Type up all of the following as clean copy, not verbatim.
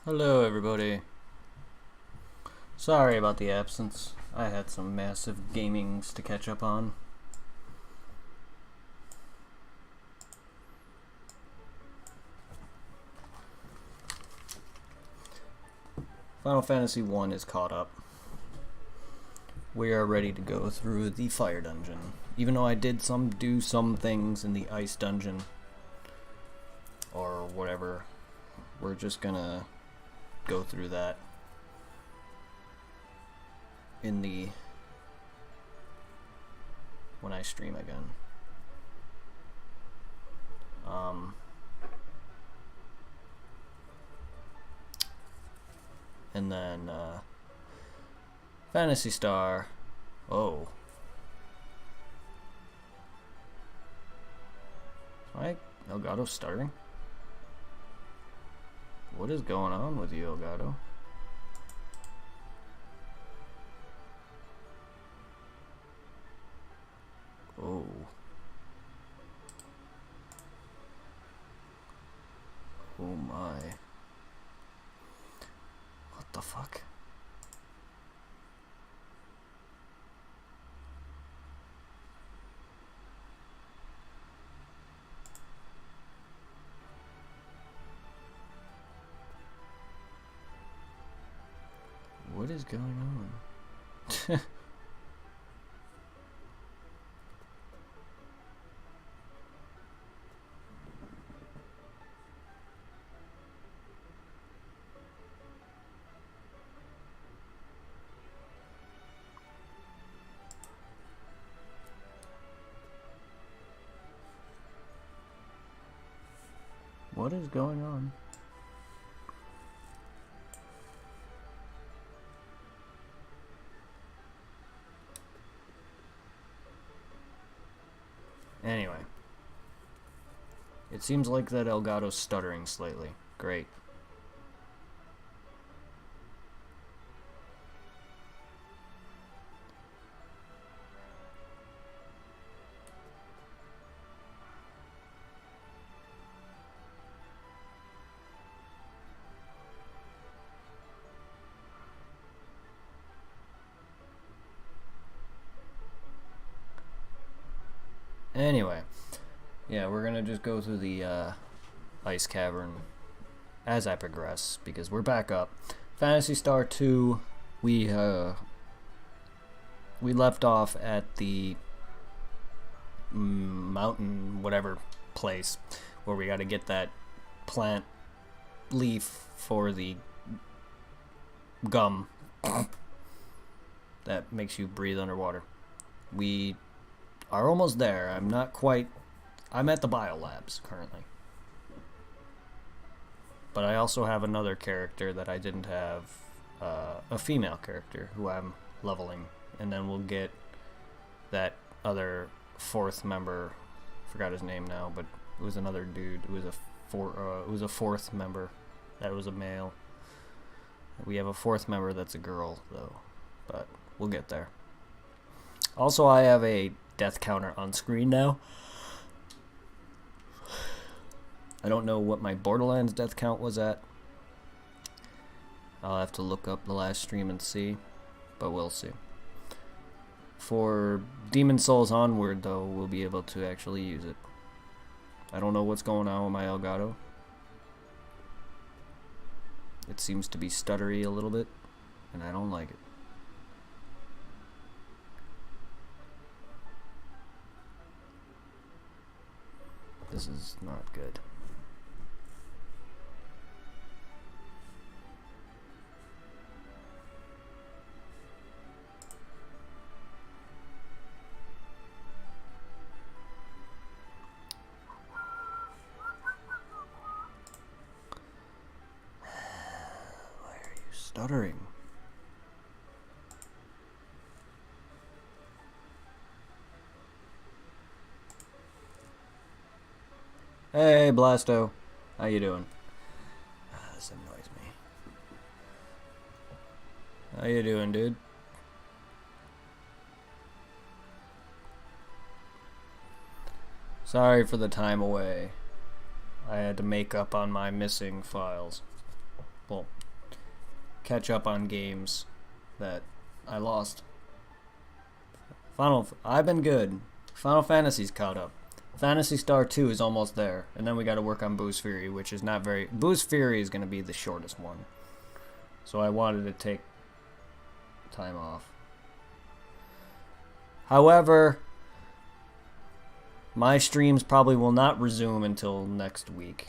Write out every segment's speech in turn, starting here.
Hello, everybody. Sorry about the absence. I had some massive gamings to catch up on. Final Fantasy I is caught up. We are ready to go through the fire dungeon. Even though I did do some things in the ice dungeon, or whatever, we're just gonna go through that when I stream again. And then Phantasy Star. Oh. Is my Elgato stuttering? What is going on with you, Elgato? Oh. Oh my. What the fuck? What is going on? What is going on? Anyway. It seems like that Elgato's stuttering slightly. Great. Anyway, yeah, we're gonna just go through the ice cavern as I progress because we're back up. Phantasy Star 2, we left off at the mountain whatever place where we got to get that plant leaf for the gum that makes you breathe underwater. We are almost there. I'm not quite. I'm at the biolabs currently. But I also have another character that I didn't have, a female character who I'm leveling. And then we'll get that other fourth member. Forgot his name now, but it was another dude. It was a fourth member that was a male. We have a fourth member that's a girl, though. But we'll get there. Also, I have a death counter on screen now. I don't know what my Borderlands death count was at. I'll have to look up the last stream and see, but we'll see. For Demon Souls Onward, though, we'll be able to actually use it. I don't know what's going on with my Elgato. It seems to be stuttery a little bit, and I don't like it. This is not good. Why are you stuttering? Hey, Blasto. How you doing? This annoys me. How you doing, dude? Sorry for the time away. I had to make up on my missing files. well, catch up on games that I lost. I've been good. Final Fantasy's caught up. Phantasy Star 2 is almost there, and then we got to work on Boo's Fury, which is not very... Boo's Fury is going to be the shortest one. So I wanted to take time off. However, my streams probably will not resume until next week.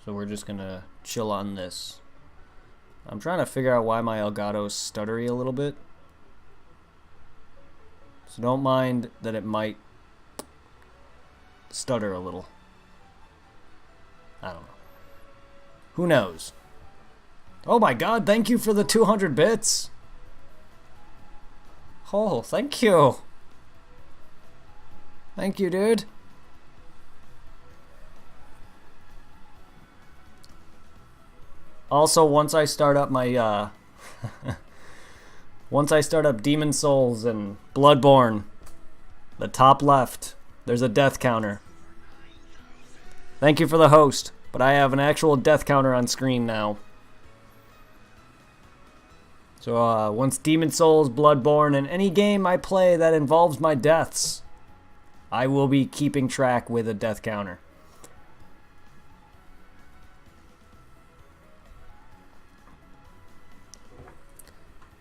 So we're just going to chill on this. I'm trying to figure out why my Elgato's stuttery a little bit. So don't mind that it might stutter a little. I don't know. Who knows? Oh my god, thank you for the 200 bits. Oh, thank you. Thank you, dude. Also, once I start up my, once I start up Demon Souls and Bloodborne, the top left, there's a death counter. Thank you for the host, but I have an actual death counter on screen now. So once Demon Souls, Bloodborne, and any game I play that involves my deaths, I will be keeping track with a death counter.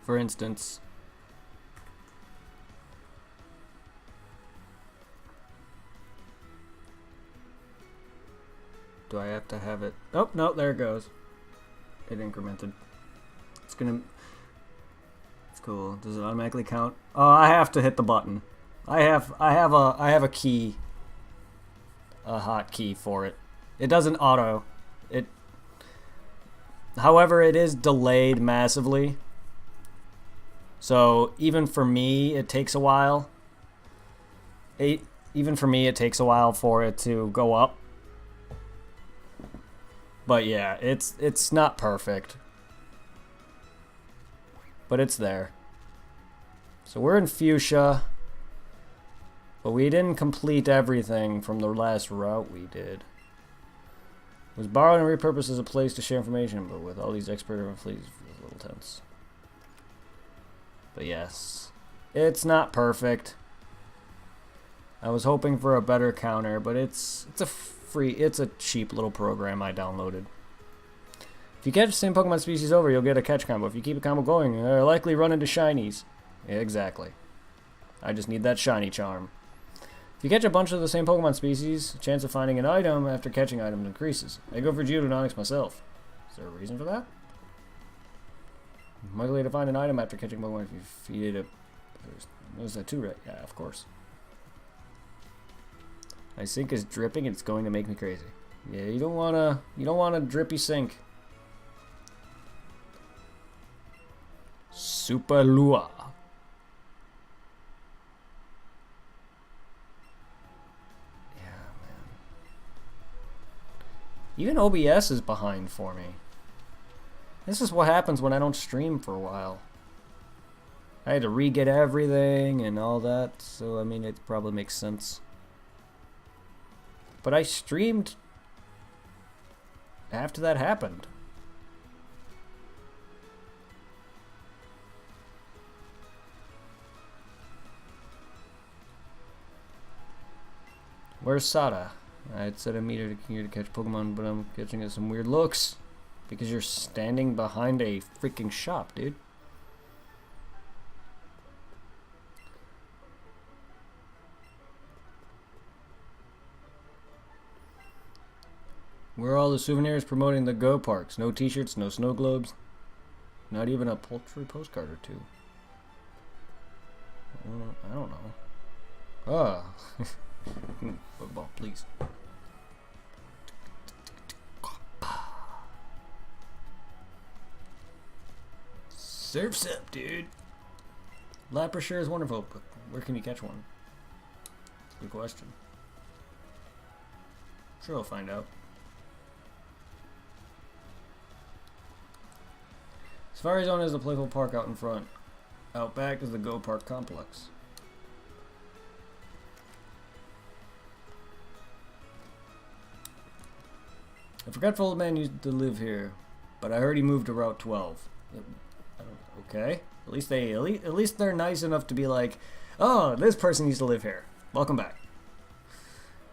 For instance, do I have to have it? Oh, no, there it goes. It incremented. It's gonna... It's cool. Does it automatically count? Oh, I have to hit the button. I have a key. A hotkey for it. It doesn't auto. However, it is delayed massively. So even for me, it takes a while. Even for me, it takes a while for it to go up. But yeah, it's not perfect. But it's there. So we're in Fuchsia. But we didn't complete everything from the last route we did. It was borrowed and repurposed as a place to share information, but with all these expert fleets, it's a little tense. But yes, it's not perfect. I was hoping for a better counter, but it's a cheap little program I downloaded. If you catch the same Pokemon species over, you'll get a catch combo. If you keep a combo going, you'll likely run into shinies. Yeah, exactly. I just need that shiny charm. If you catch a bunch of the same Pokemon species, chance of finding an item after catching items increases. I go for Geodude myself. Is there a reason for that? More likely to find an item after catching Pokemon if you feed it a... Was that too, right? Yeah, of course. My sink is dripping. It's going to make me crazy. Yeah, you don't want a drippy sink. Super Lua. Yeah, man. Even OBS is behind for me. This is what happens when I don't stream for a while. I had to re-get everything and all that, so I mean, it probably makes sense. But I streamed after that happened. Where's Sada? I'd set a meter here to catch Pokemon, but I'm catching it some weird looks. Because you're standing behind a freaking shop, dude. Where are all the souvenirs promoting the Go Parks? No t-shirts, no snow globes. Not even a poultry postcard or two. I don't know. Ah. Pokeball, please. Surf's up, dude. Lapras is wonderful, but where can you catch one? Good question. Sure, I'll find out. Safari Zone is the playful park out in front. Out back is the Go Park complex. A forgetful old man used to live here, but I heard he moved to Route 12. Okay. At least they're nice enough to be like, oh, this person used to live here. Welcome back.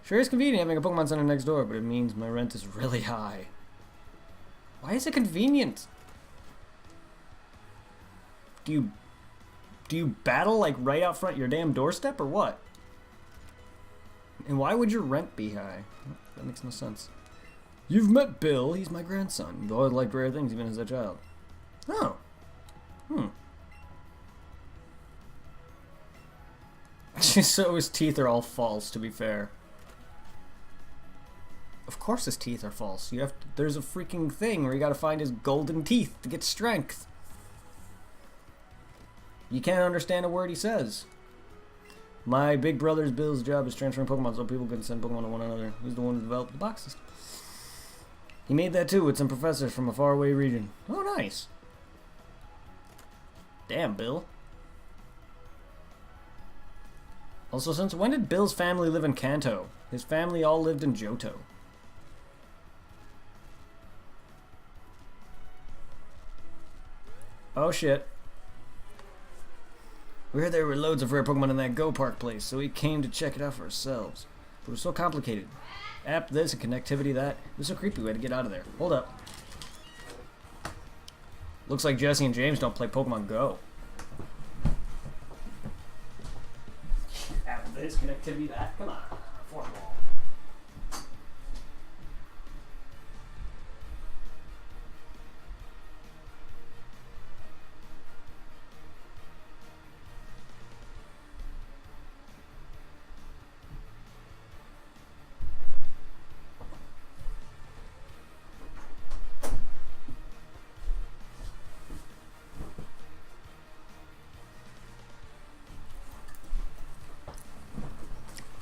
Sure is convenient having a Pokemon Center next door, but it means my rent is really high. Why is it convenient? Do you battle like right out front your damn doorstep or what? And why would your rent be high? That makes no sense. You've met Bill. He's my grandson. You've always liked rare things, even as a child. Oh. So his teeth are all false, to be fair. Of course his teeth are false. There's a freaking thing where you gotta find his golden teeth to get strength. You can't understand a word he says. My big brother's Bill's job is transferring Pokemon so people can send Pokemon to one another. He's the one who developed the box system. He made that too with some professors from a faraway region. Oh, nice. Damn, Bill. Also, since when did Bill's family live in Kanto? His family all lived in Johto. Oh, shit. We heard there were loads of rare Pokemon in that Go Park place, so we came to check it out for ourselves. But it was so complicated. App this and connectivity that. It was so creepy we had to get out of there. Hold up. Looks like Jesse and James don't play Pokemon Go. App this, connectivity that. Come on. Fourth wall.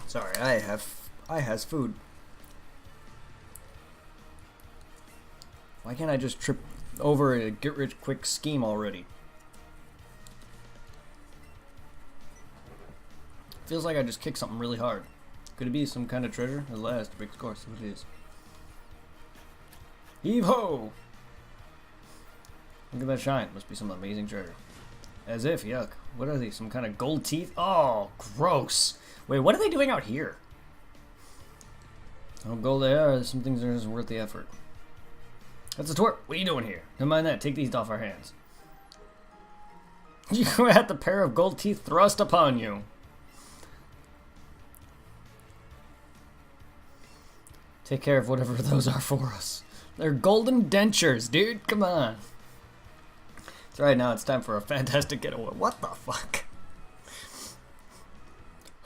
Sorry, I has food. Why can't I just trip over a get-rich-quick scheme already? Feels like I just kicked something really hard. Could it be some kind of treasure? At last, big score, see what it is. Heave-ho! Look at that shine. Must be some amazing treasure. As if, yuck. What are these? Some kind of gold teeth? Oh, gross. Wait, what are they doing out here? Oh, gold they are. Some things are just worth the effort. That's a twerp. What are you doing here? Never mind that. Take these off our hands. You had the pair of gold teeth thrust upon you. Take care of whatever those are for us. They're golden dentures, dude. Come on. That's right, now it's time for a fantastic getaway. What the fuck?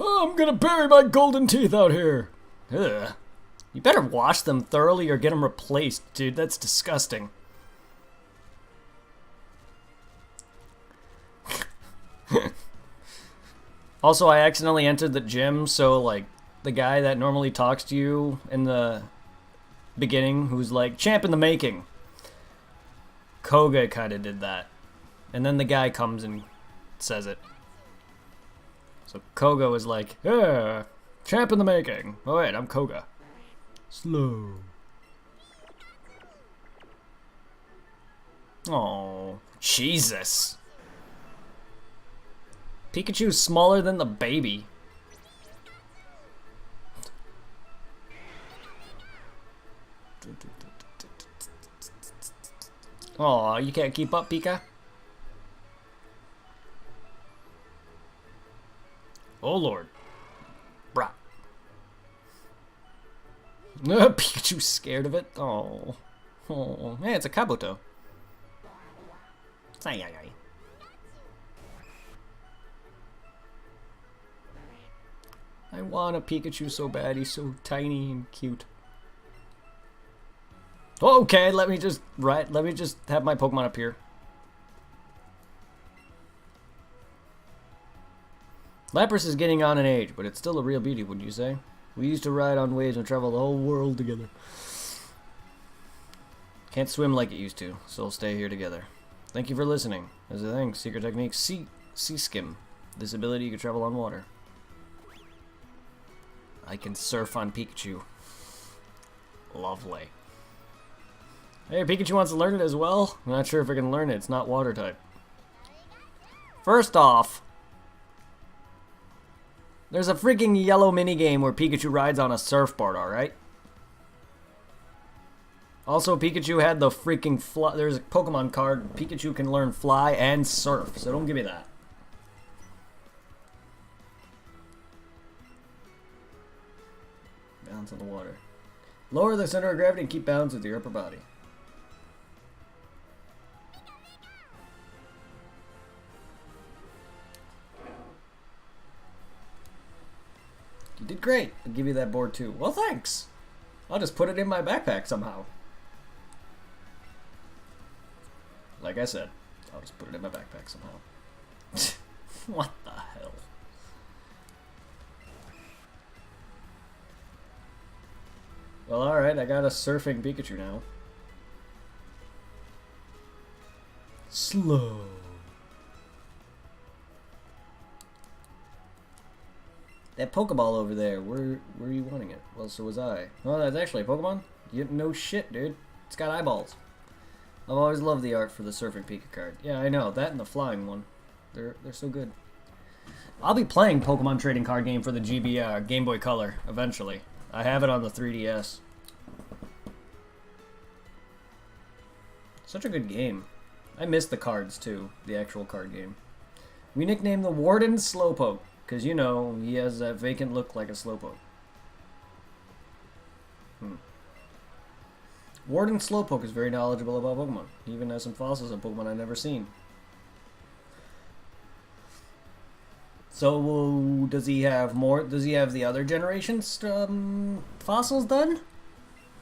Oh, I'm gonna bury my golden teeth out here. Ugh. You better wash them thoroughly or get them replaced, dude. That's disgusting. Also, I accidentally entered the gym, so, like, the guy that normally talks to you in the beginning, who's like, champ in the making. Koga kind of did that. And then the guy comes and says it. So Koga was like, yeah, champ in the making. Oh wait, I'm Koga. Slow. Oh, Jesus. Pikachu's smaller than the baby. Oh, you can't keep up, Pika? Oh, Lord. Brah. Pikachu's scared of it. Oh. Oh. Hey, it's a Kabuto. I want a Pikachu so bad. He's so tiny and cute. Okay, let me just have my Pokemon appear. Lapras is getting on in age, but it's still a real beauty, wouldn't you say? We used to ride on waves and travel the whole world together. Can't swim like it used to, so we'll stay here together. Thank you for listening. As a thing, secret technique, sea skim. This ability you can travel on water. I can surf on Pikachu. Lovely. Hey, Pikachu wants to learn it as well. I'm not sure if I can learn it. It's not water type. First off, there's a freaking yellow minigame where Pikachu rides on a surfboard, alright? Also, Pikachu had the freaking fly. There's a Pokemon card. Pikachu can learn fly and surf, so don't give me that. Balance on the water. Lower the center of gravity and keep balance with your upper body. You did great. I'll give you that board too. Well, thanks. I'll just put it in my backpack somehow. Like I said, I'll just put it in my backpack somehow. What the hell? Well, alright, I got a surfing Pikachu now. Slow. That Pokeball over there, where are you wanting it? Well, so was I. Oh, that's actually a Pokemon? You no shit, dude. It's got eyeballs. I've always loved the art for the surfing Pika card. Yeah, I know. That and the flying one. They're so good. I'll be playing Pokemon trading card game for the GB Game Boy Color eventually. I have it on the 3DS. Such a good game. I miss the cards too, the actual card game. We nicknamed the Warden Slowpoke, because you know, he has that vacant look like a Slowpoke. Warden Slowpoke is very knowledgeable about Pokemon. He even has some fossils of Pokemon I've never seen. So, does he have more? Does he have the other generation's fossils then?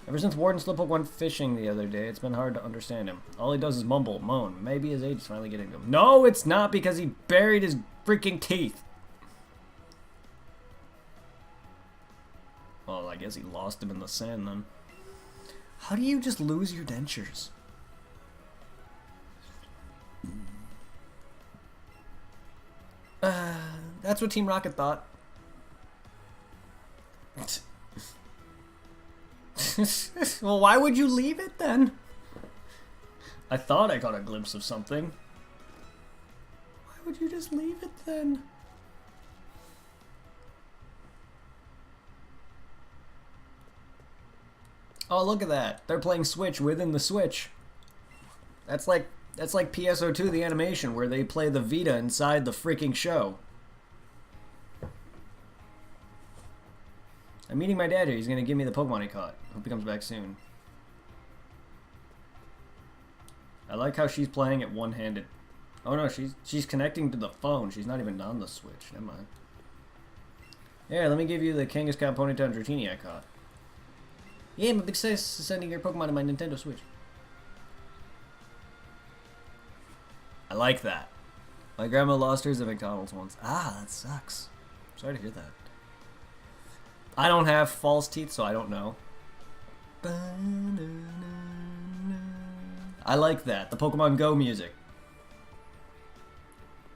Ever since Warden Slowpoke went fishing the other day, it's been hard to understand him. All he does is mumble, moan. Maybe his age is finally getting to him. No, it's not, because he buried his freaking teeth. Well, I guess he lost him in the sand then. How do you just lose your dentures? That's what Team Rocket thought. Well, why would you leave it then? I thought I got a glimpse of something. Why would you just leave it then? Oh, look at that. They're playing Switch within the Switch. That's like PSO2 the animation where they play the Vita inside the freaking show. I'm meeting my dad here. He's gonna give me the Pokemon he caught. Hope he comes back soon. I like how she's playing it one-handed. Oh no, she's connecting to the phone. She's not even on the Switch. Never mind. Here, let me give you the Kangaskhan, Ponyta, and Dratini I caught. Yeah, I'm a big success sending your Pokemon to my Nintendo Switch. I like that. My grandma lost hers at McDonald's once. Ah, that sucks. Sorry to hear that. I don't have false teeth, so I don't know. I like that. The Pokemon Go music.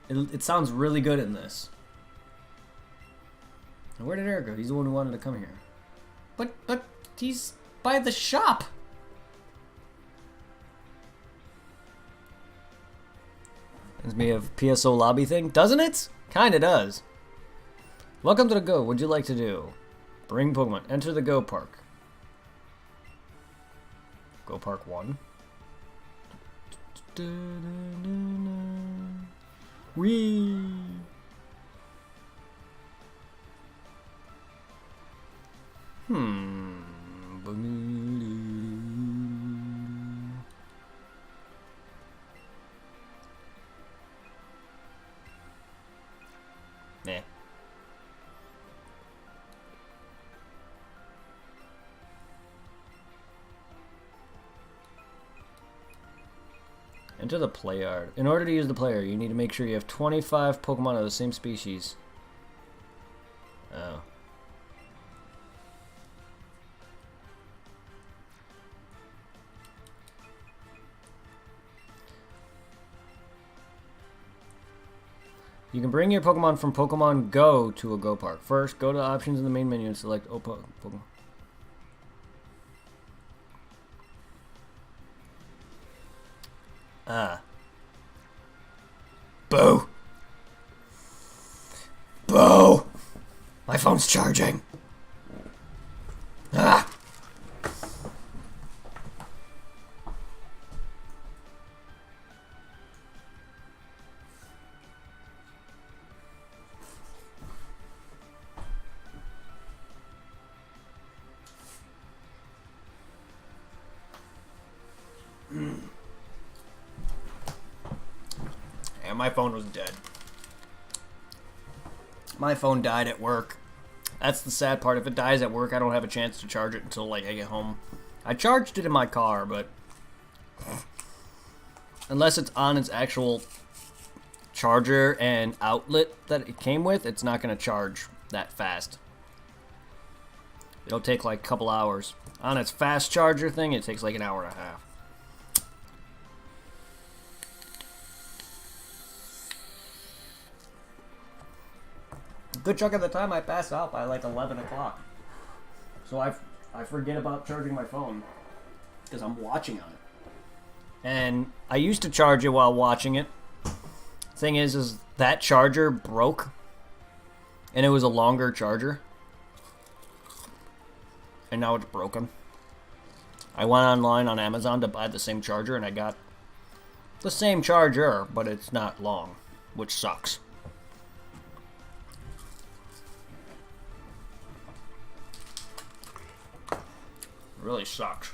It sounds really good in this. And where did Eric go? He's the one who wanted to come here. But he's by the shop. Reminds me of PSO lobby thing, doesn't it? Kinda does. Welcome to the Go. What'd you like to do? Bring Pokemon. Enter the Go Park. Go Park 1. Whee! Nah. Enter the play yard. In order to use the player, you need to make sure you have 25 Pokemon of the same species. Oh. You can bring your Pokemon from Pokemon Go to a Go Park. First, go to the options in the main menu and select Pokemon. Boo! Boo! My phone's charging. Ah! And my phone was dead. My phone died at work. That's the sad part. If it dies at work, I don't have a chance to charge it until like I get home. I charged it in my car, but unless it's on its actual charger and outlet that it came with, it's not going to charge that fast. It'll take like a couple hours. On its fast charger thing, it takes like an hour and a half. A good chunk of the time I pass out by like 11 o'clock. So I forget about charging my phone because I'm watching on it. And I used to charge it while watching it. Thing is that charger broke. And it was a longer charger. And now it's broken. I went online on Amazon to buy the same charger and I got the same charger, but it's not long, which sucks. Really sucks.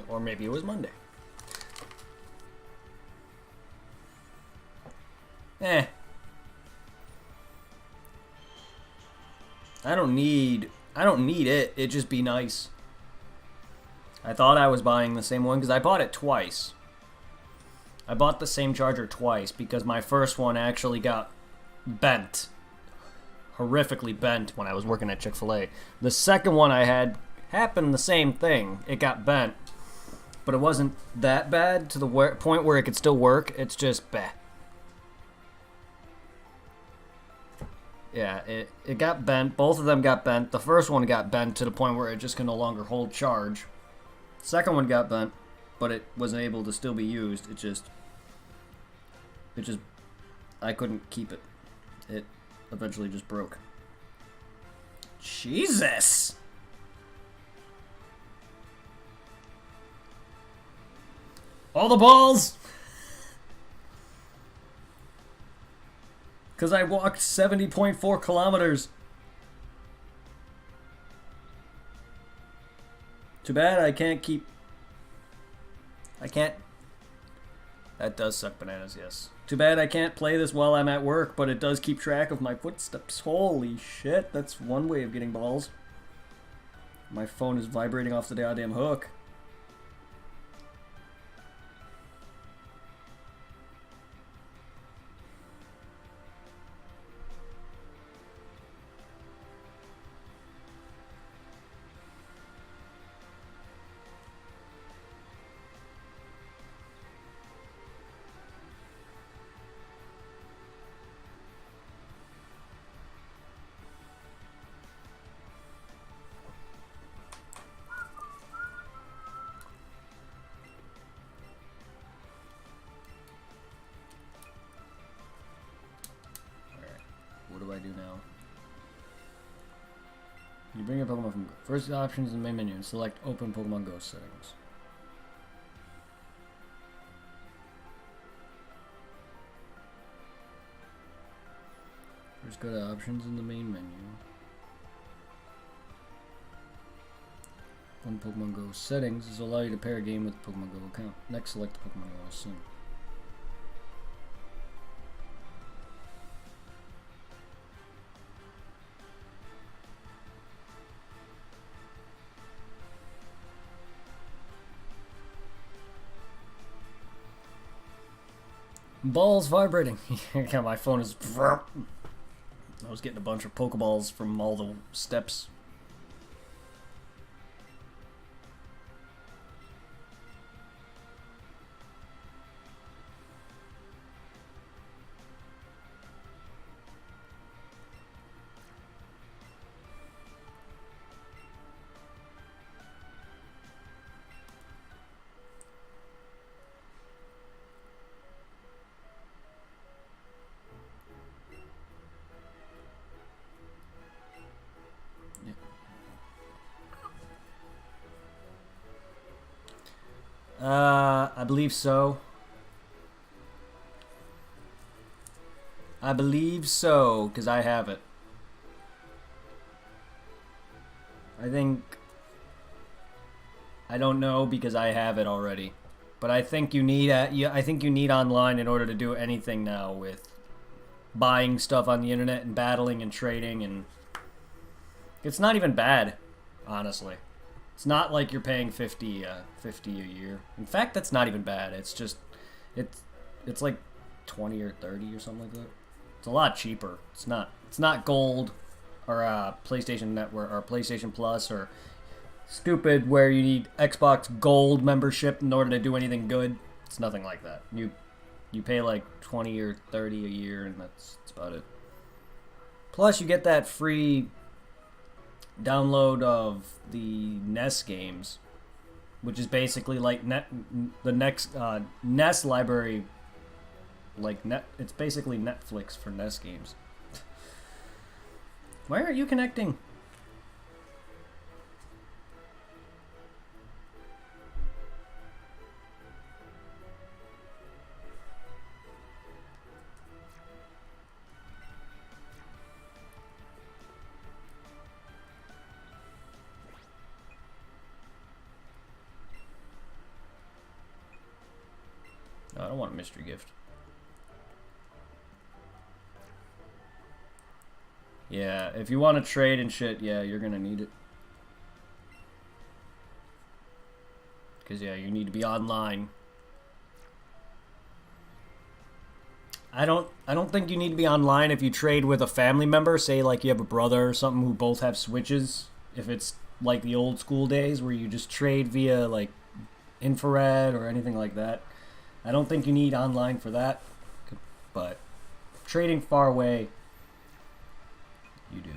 Or maybe it was Monday. I don't need it. It'd just be nice. I thought I was buying the same one because I bought it twice. I bought the same charger twice because my first one actually got bent. Horrifically bent when I was working at Chick-fil-A. The second one I had happened the same thing. It got bent, but it wasn't that bad to the point where it could still work. It's just bah. Yeah, it got bent. Both of them got bent. The first one got bent to the point where it just can no longer hold charge. The second one got bent, but it was able to still be used. It just I couldn't keep it. It eventually just broke. Jesus! All the balls! Because I walked 70.4 kilometers. Too bad I can't keep... I can't... That does suck bananas, yes. Too bad I can't play this while I'm at work, but it does keep track of my footsteps. Holy shit, that's one way of getting balls. My phone is vibrating off the goddamn hook. What do I do now? You bring your Pokemon from first options in the main menu and select Open Pokemon Go settings. First go to options in the main menu. Open Pokemon Go settings is allow you to pair a game with the Pokemon Go account. Next select the Pokemon Go sim. Balls vibrating. Yeah, my phone is... I was getting a bunch of Pokeballs from all the steps. I believe so. I believe so, because I have it. I think... I don't know because I have it already. But I think you need I think you need online in order to do anything now with buying stuff on the internet and battling and trading, and it's not even bad, honestly. It's not like you're paying 50 a year. In fact, that's not even bad. It's just it's like 20 or 30 or something like that. It's a lot cheaper. It's not gold or PlayStation Network or PlayStation Plus or stupid where you need Xbox Gold membership in order to do anything good. It's nothing like that. You pay like 20 or 30 a year, and that's about it. Plus, you get that free download of the NES games, which is basically like the next NES library. It's basically Netflix for NES games. Why aren't you connecting? No, I don't want a mystery gift. Yeah, if you want to trade and shit, yeah, you're gonna need it. Because, yeah, you need to be online. I don't think you need to be online if you trade with a family member. Say, like, you have a brother or something who both have Switches. If it's like the old school days where you just trade via, like, infrared or anything like that. I don't think you need online for that. But trading far away, you do.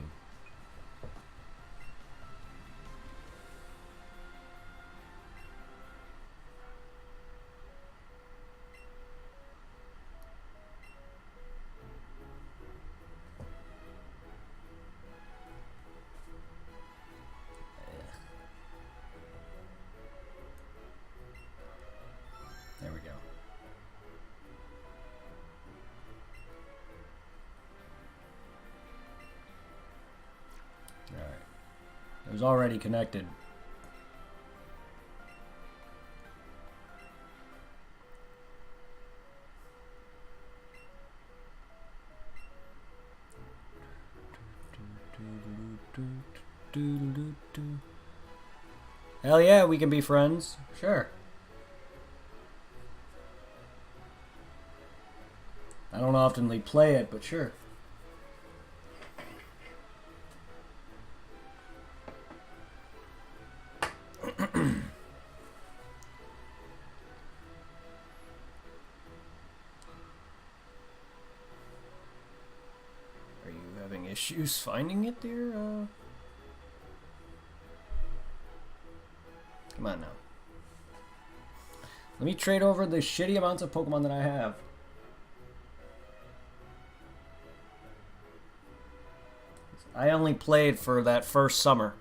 There we go. Alright. It was already connected. Hell yeah, we can be friends. Sure. I don't oftenly play it, but sure. Are you having issues finding it, dear? Come on now. Let me trade over the shitty amounts of Pokemon that I have. I only played for that first summer.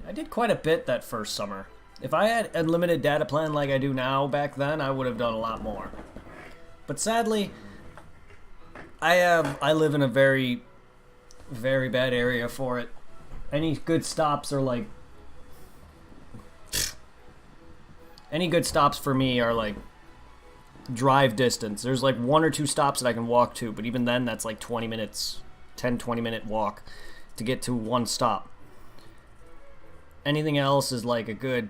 I did quite a bit that first summer. If I had unlimited data plan like I do now back then, I would have done a lot more. But sadly, I live in a very, very bad area for it. Any good stops are like... Any good stops for me are like drive distance. There's like 1 or 2 stops that I can walk to, but even then that's like 20 minutes, 10-20 minute walk to get to one stop. Anything else is like a good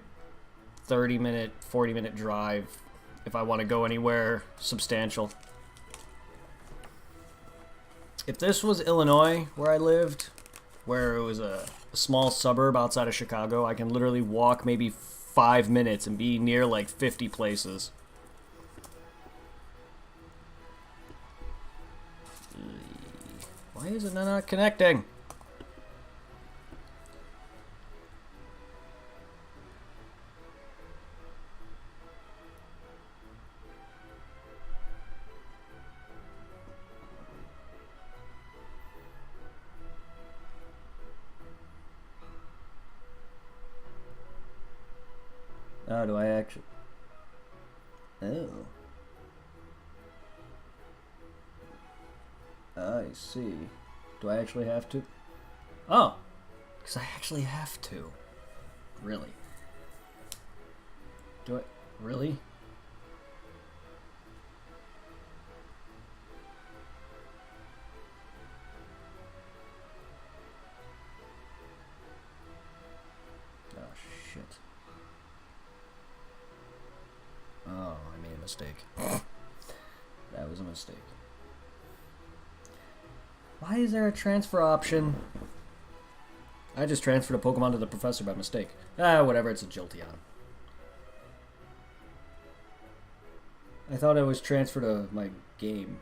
30 minute, 40 minute drive if I want to go anywhere substantial. If this was Illinois, where I lived, where it was a small suburb outside of Chicago, I can literally walk maybe 5 minutes and be near like 50 places. Why is it not connecting? Oh, do I actually... Oh. I see. Do I actually have to? Oh! Because I actually have to. Really? Do I... Really? Oh, shit. Oh, I made a mistake. That was a mistake. Why is there a transfer option? I just transferred a Pokemon to the professor by mistake. Ah, whatever, it's a Jolteon. I thought it was transferred to my game.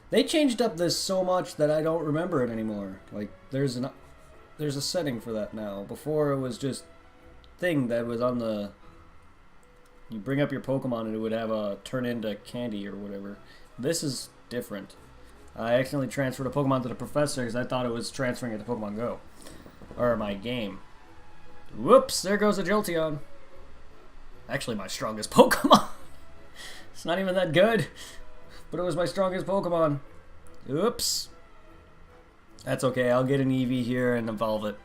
They changed up this so much that I don't remember it anymore. Like, there's a setting for that now. Before it was just thing that was on the... You bring up your Pokemon and it would have a turn into candy or whatever. This is different. I accidentally transferred a Pokemon to the professor because I thought it was transferring it to Pokemon Go. Or my game. Whoops, there goes a Jolteon. Actually, my strongest Pokemon. It's not even that good. But it was my strongest Pokemon. Oops. That's okay, I'll get an Eevee here and evolve it.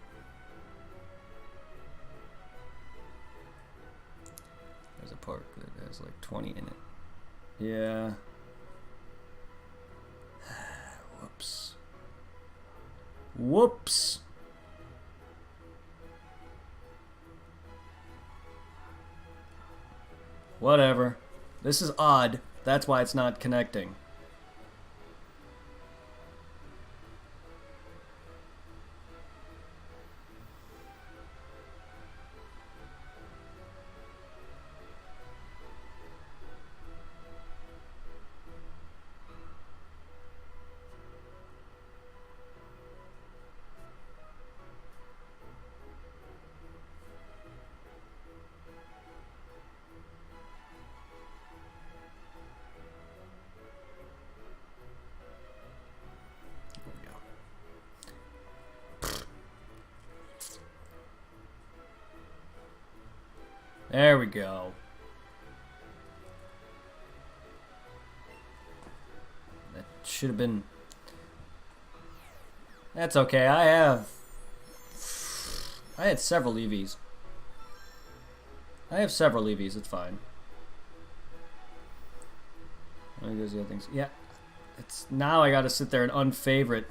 There's a park that has like 20 in it. Yeah. Whoops. Whoops. Whatever. This is odd. That's why it's not connecting. There we go. That should have been... That's okay, I had several EVs. I have several EVs, it's fine. Let me go see the other things. Yeah. It's... Now I gotta sit there and unfavorite.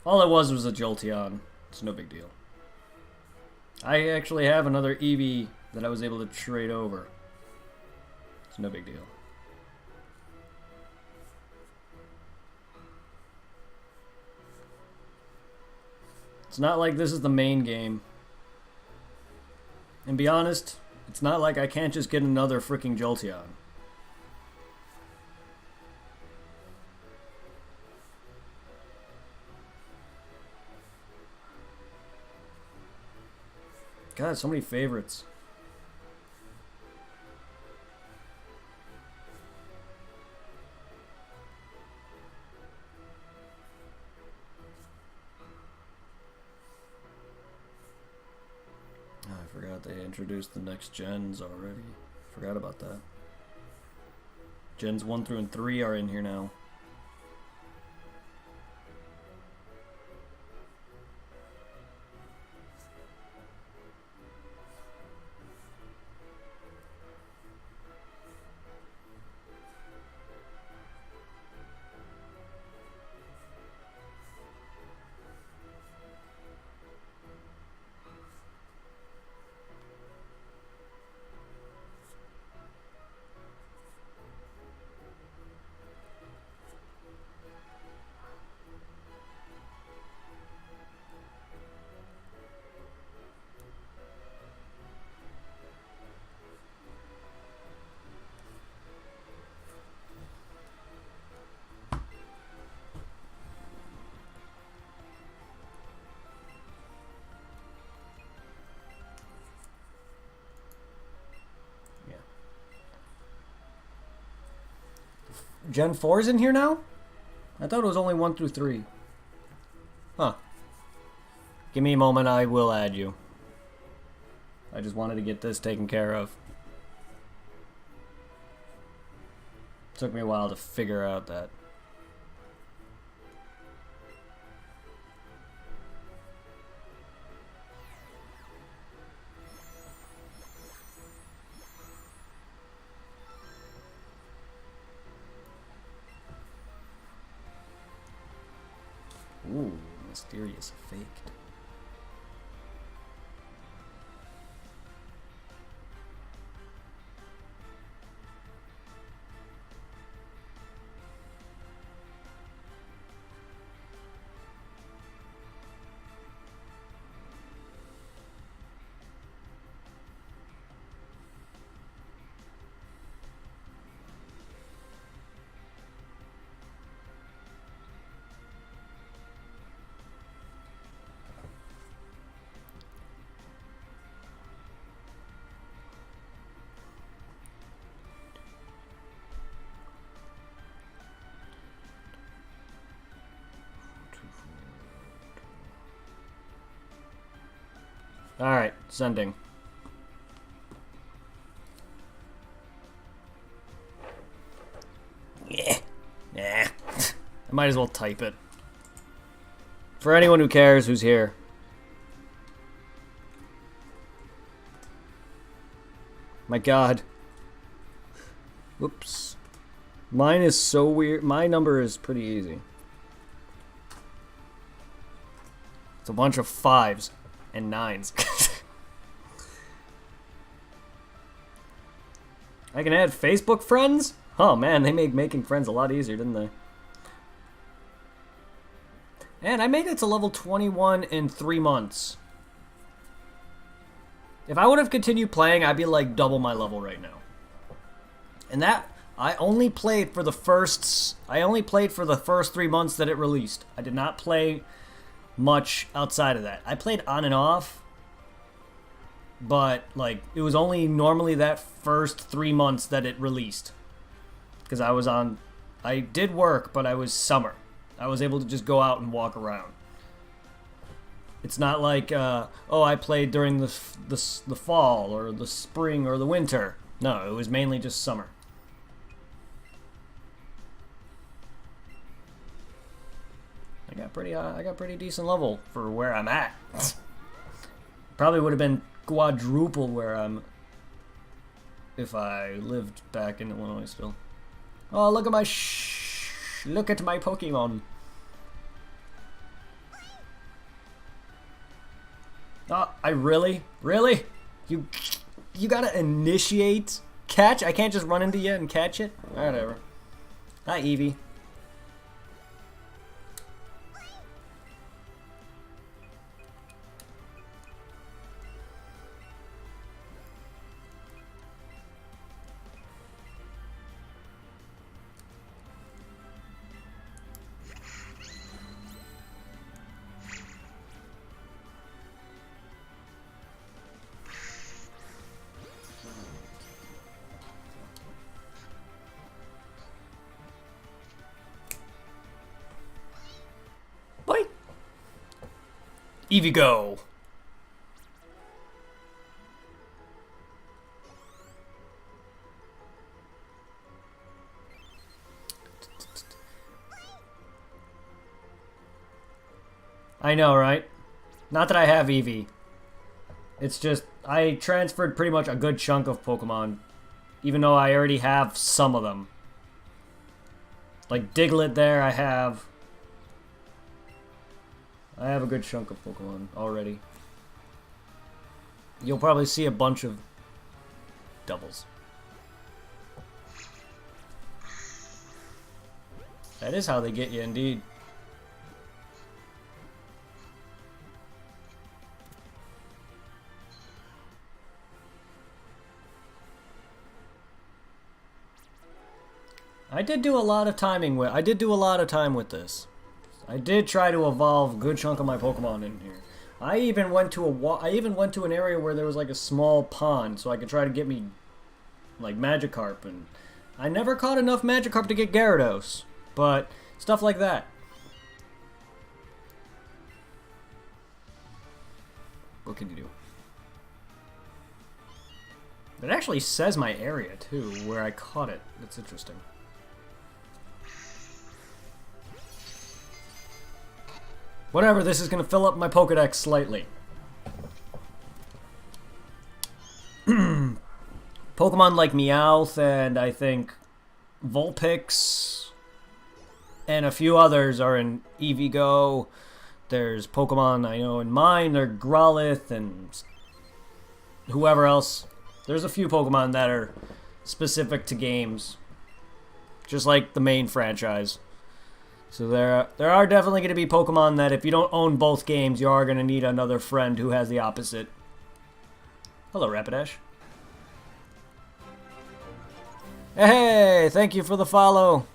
All it was a Jolteon. It's no big deal. I actually have another Eevee that I was able to trade over. It's no big deal. It's not like this is the main game. And be honest, it's not like I can't just get another freaking Jolteon. God, so many favorites. Oh, I forgot they introduced the next gens already. Forgot about that. Gens 1 through 3 are in here now. Gen 4's in here now? I thought it was only 1 through 3. Huh. Give me a moment, I will add you. I just wanted to get this taken care of. Took me a while to figure out that. Ooh, mysterious faked. Alright, sending. Yeah. I might as well type it. For anyone who cares who's here. My god. Whoops. Mine is so weird. My number is pretty easy. It's a bunch of 5s. And 9s. I can add Facebook friends? Oh man, they made making friends a lot easier, didn't they? And I made it to level 21 in 3 months. If I would have continued playing, I'd be like double my level right now. And that, I only played for the first 3 months that it released. I did not play much outside of that. I played on and off, but like it was only normally that first 3 months that it released, because I did work, but I was summer. I was able to just go out and walk around. It's not like oh, I played during the fall or the spring or the winter. No, it was mainly just summer. I got pretty decent level for where I'm at. Probably would have been quadruple where I'm if I lived back in Illinois still. Oh, look at my look at my Pokemon. Oh, I really you gotta initiate catch. I can't just run into you and catch it. Whatever. Hi, Eevee. Eevee, go! I know, right? Not that I have Eevee. It's just, I transferred pretty much a good chunk of Pokemon, even though I already have some of them. Like Diglett there, I have a good chunk of Pokemon already. You'll probably see a bunch of doubles. That is how they get you, indeed. I did do a lot of time with this. I did try to evolve a good chunk of my Pokemon in here. I even went to an area where there was like a small pond, so I could try to get me like Magikarp and I never caught enough Magikarp to get Gyarados, but stuff like that. What can you do? It actually says my area, too, where I caught it. That's interesting. Whatever, this is going to fill up my Pokedex slightly. Pokemon like Meowth and I think Vulpix and a few others are in EVGO. There's Pokemon I know in mine, they're Growlithe and whoever else. There's a few Pokemon that are specific to games, just like the main franchise. So there are definitely going to be Pokemon that if you don't own both games, you are going to need another friend who has the opposite. Hello, Rapidash. Hey, thank you for the follow.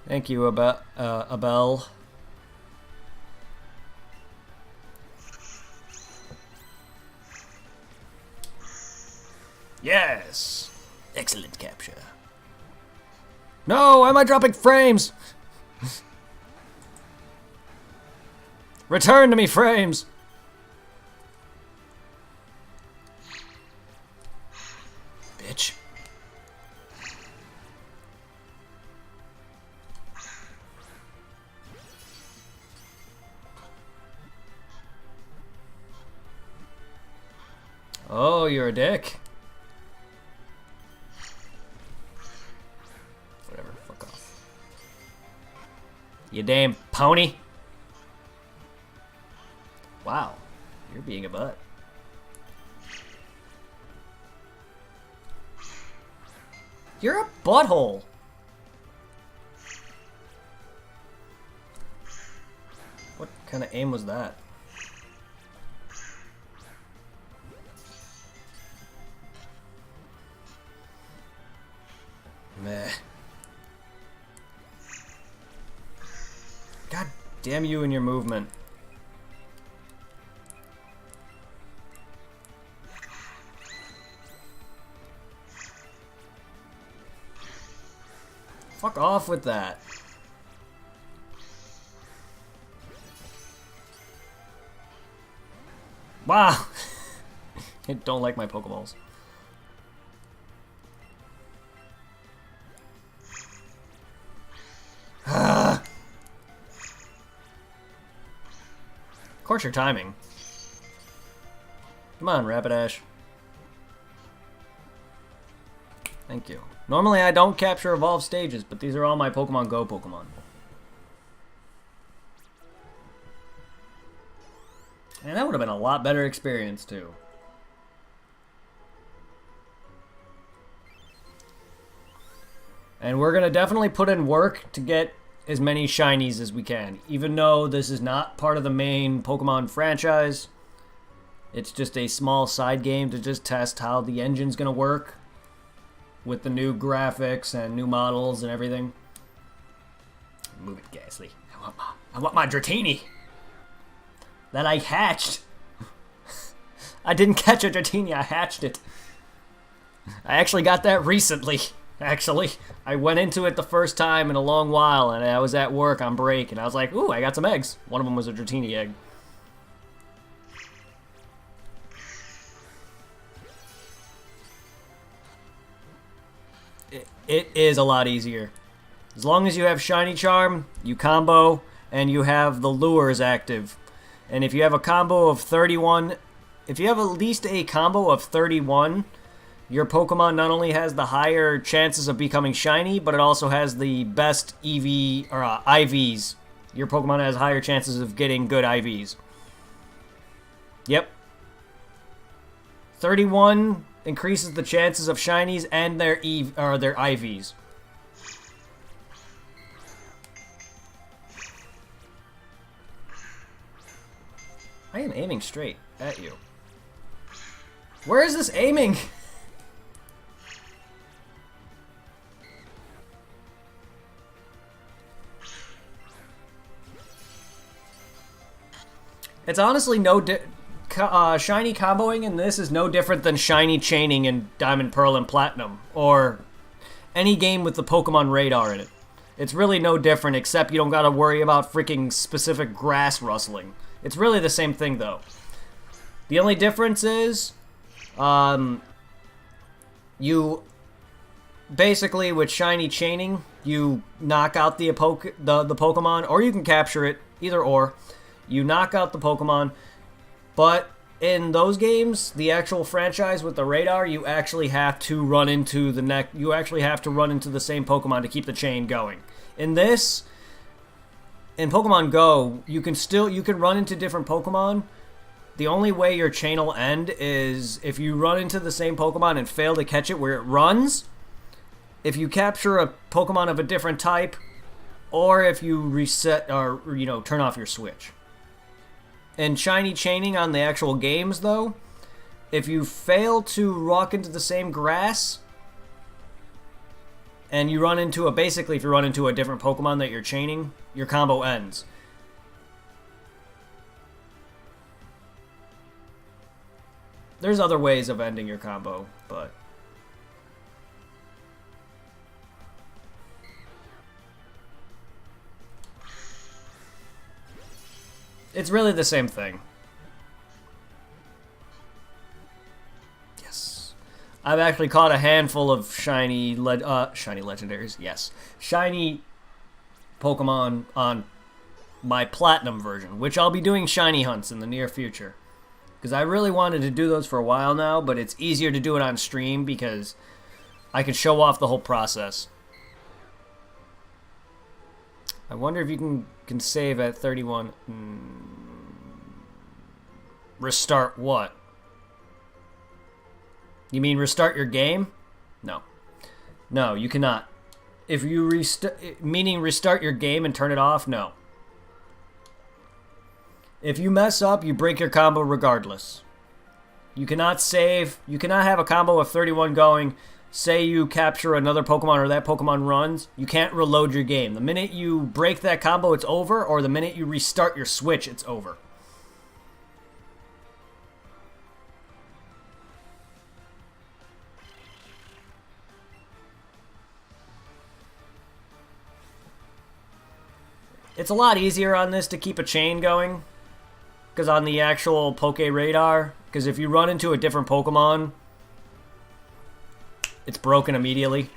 Thank you, Abel. Yes! Excellent capture. No, why am I dropping frames? Return to me, frames! Bitch. Oh, you're a dick. Whatever, fuck off. You damn pony. Wow, you're being a butt. You're a butthole. What kind of aim was that? Meh. God damn you and your movement. Fuck off with that. Wow. I don't like my Pokeballs. Of course your timing. Come on, Rapidash. Thank you. Normally I don't capture evolved stages, but these are all my Pokemon Go Pokemon. And that would have been a lot better experience too. And we're going to definitely put in work to get as many shinies as we can. Even though this is not part of the main Pokemon franchise. It's just a small side game to just test how the engine's going to work. With the new graphics and new models and everything. Move it, Ghastly. I want my Dratini. That I hatched. I didn't catch a Dratini, I hatched it. I actually got that recently. Actually, I went into it the first time in a long while, and I was at work on break, and I was like, ooh, I got some eggs. One of them was a Dratini egg. It is a lot easier. As long as you have Shiny Charm, you combo, and you have the lures active. And if you have a combo of 31, if you have at least a combo of 31, your Pokemon not only has the higher chances of becoming shiny, but it also has the best EV or IVs. Your Pokemon has higher chances of getting good IVs. Yep. 31 increases the chances of shinies and their their IVs. I am aiming straight at you. Where is this aiming? It's honestly shiny comboing in this is no different than shiny chaining in Diamond, Pearl, and Platinum, or any game with the Pokemon radar in it. It's really no different, except you don't gotta worry about freaking specific grass rustling. It's really the same thing, though. The only difference is, you basically, with shiny chaining, you knock out the Pokemon, or you can capture it, either or. You knock out the Pokemon, but in those games, the actual franchise with the radar, you actually have to run into you actually have to run into the same Pokemon to keep the chain going. In this, in Pokemon Go, you can run into different Pokemon. The only way your chain will end is if you run into the same Pokemon and fail to catch it where it runs, if you capture a Pokemon of a different type, or if you reset or turn off your switch. In shiny chaining on the actual games, though, if you fail to walk into the same grass, and you run into if you run into a different Pokemon that you're chaining, your combo ends. There's other ways of ending your combo, but it's really the same thing. Yes. I've actually caught a handful of shiny legendaries. Yes. Shiny Pokemon on my Platinum version, which I'll be doing shiny hunts in the near future. Because I really wanted to do those for a while now, but it's easier to do it on stream because I can show off the whole process. I wonder if you can save at 31. Restart what? You mean restart your game? No. No, you cannot. If you restart your game and turn it off, no. If you mess up, you break your combo regardless. You cannot save. You cannot have a combo of 31 going. Say you capture another Pokemon or that Pokemon runs, you can't reload your game. The minute you break that combo, it's over, or the minute you restart your Switch, it's over. It's a lot easier on this to keep a chain going. Because on the actual Poke Radar, because if you run into a different Pokemon, it's broken immediately.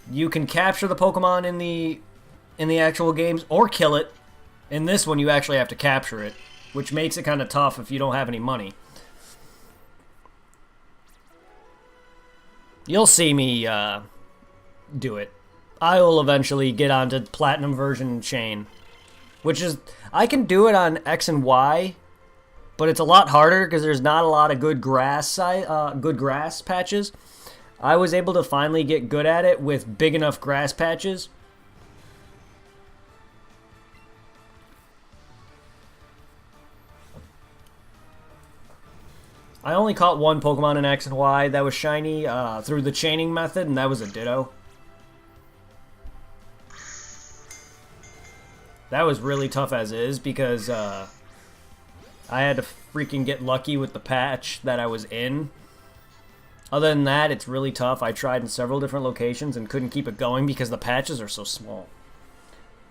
You can capture the Pokemon in the actual games or kill it. In this one, you actually have to capture it, which makes it kind of tough if you don't have any money. You'll see me do it. I will eventually get onto Platinum version chain, which is, I can do it on X and Y, but it's a lot harder because there's not a lot of good grass patches. I was able to finally get good at it with big enough grass patches. I only caught one Pokemon in X and Y that was shiny through the chaining method, and that was a Ditto. That was really tough as is because I had to freaking get lucky with the patch that I was in. Other than that, it's really tough. I tried in several different locations and couldn't keep it going because the patches are so small.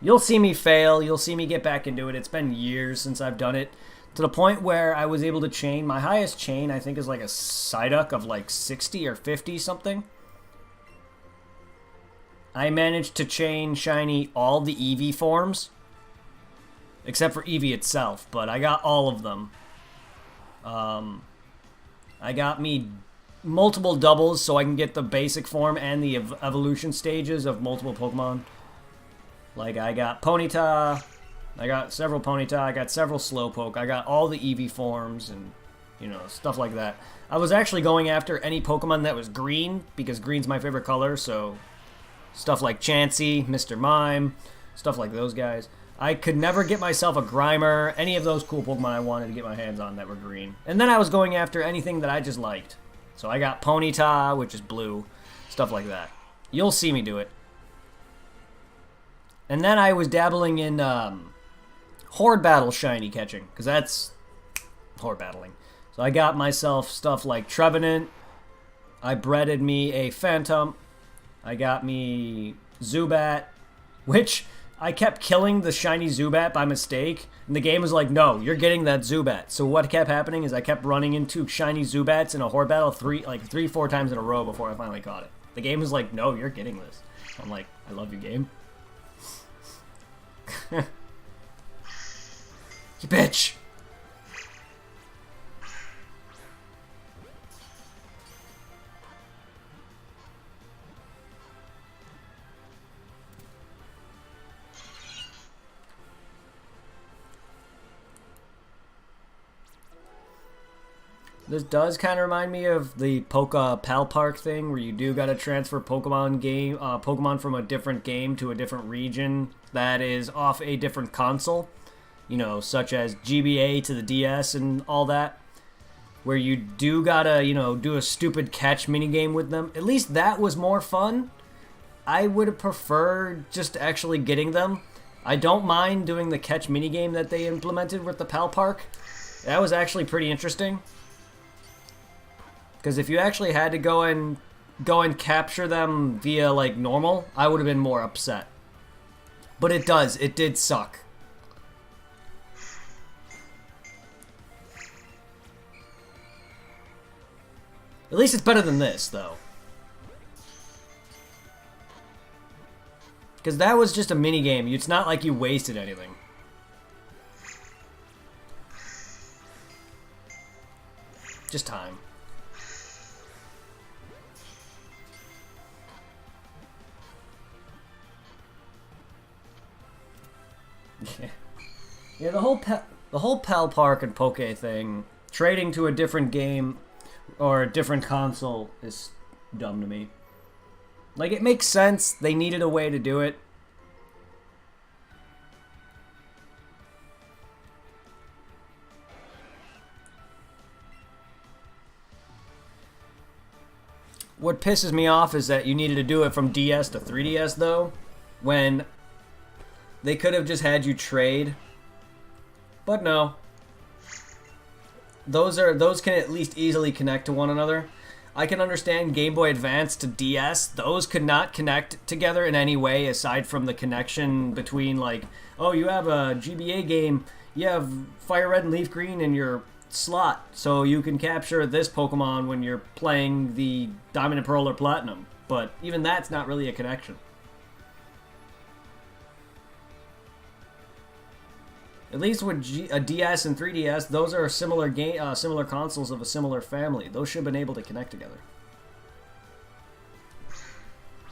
You'll see me fail. You'll see me get back into it. It's been years since I've done it. To the point where I was able to chain. My highest chain, I think, is like a Psyduck of like 60 or 50 something. I managed to chain shiny all the Eevee forms. Except for Eevee itself, but I got all of them. I got me multiple doubles so I can get the basic form and the evolution stages of multiple Pokemon. Like, I got Ponyta, I got several Ponyta, I got several Slowpoke, I got all the Eevee forms, and, stuff like that. I was actually going after any Pokemon that was green, because green's my favorite color, so stuff like Chansey, Mr. Mime, stuff like those guys. I could never get myself a Grimer, any of those cool Pokemon I wanted to get my hands on that were green. And then I was going after anything that I just liked. So I got Ponyta, which is blue, stuff like that. You'll see me do it. And then I was dabbling in Horde Battle shiny catching, because that's Horde battling. So I got myself stuff like Trevenant. I breaded me a Phantom. I got me Zubat, which I kept killing the shiny Zubat by mistake. And the game was like, no, you're getting that Zubat. So what kept happening is I kept running into shiny Zubats in a Horde battle three, 4 times in a row before I finally caught it. The game was like, no, you're getting this. I'm like, I love you, game. You bitch. This does kind of remind me of the Pal Park thing, where you do gotta transfer Pokemon from a different game to a different region that is off a different console. You know, such as GBA to the DS and all that. Where you do gotta, do a stupid catch minigame with them. At least that was more fun. I would have preferred just actually getting them. I don't mind doing the catch minigame that they implemented with the Pal Park. That was actually pretty interesting. Because if you actually had to go and capture them via like normal, I would have been more upset. But it did suck. At least it's better than this, though. Because that was just a mini game. It's not like you wasted anything. Just time. Yeah, the whole Pal Park and Poke thing, trading to a different game or a different console is dumb to me. Like, it makes sense. They needed a way to do it. What pisses me off is that you needed to do it from DS to 3DS, though, when they could have just had you trade. But no. Those can at least easily connect to one another. I can understand Game Boy Advance to DS. Those could not connect together in any way aside from the connection between, like, oh, you have a GBA game, you have Fire Red and Leaf Green in your slot, so you can capture this Pokemon when you're playing the Diamond and Pearl or Platinum. But even that's not really a connection. At least with a DS and 3DS, those are similar consoles of a similar family. Those should have been able to connect together.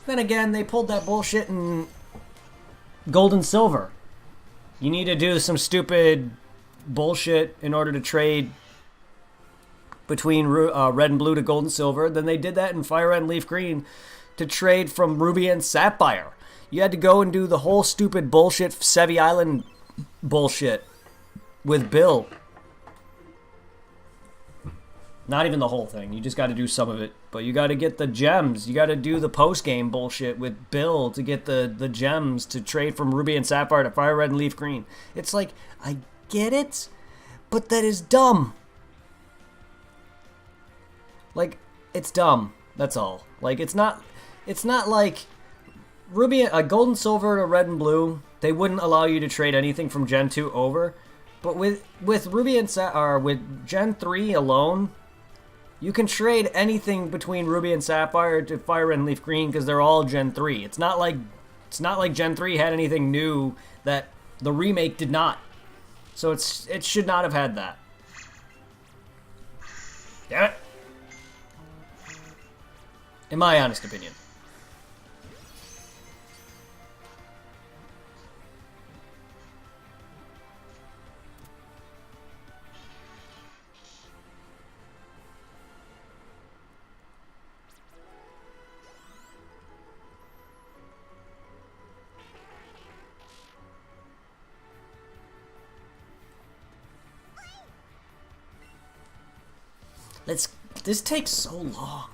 Then again, they pulled that bullshit in Gold and Silver. You need to do some stupid bullshit in order to trade between Red and Blue to Gold and Silver. Then they did that in Fire Red and Leaf Green to trade from Ruby and Sapphire. You had to go and do the whole stupid bullshit Sevi Island bullshit with Bill. Not even the whole thing. You just got to do some of it. But you got to get the gems. You got to do the post-game bullshit with Bill to get the gems to trade from Ruby and Sapphire to Fire Red and Leaf Green. It's like, I get it, but that is dumb. Like, it's dumb. That's all. Like, it's not like Ruby, Gold and Silver to Red and Blue. They wouldn't allow you to trade anything from Gen 2 over. But with Ruby and with Gen 3 alone, you can trade anything between Ruby and Sapphire to Fire Red and Leaf Green because they're all Gen 3. It's not like Gen 3 had anything new that the remake did not. So it should not have had that. Damn it. In my honest opinion. This takes so long.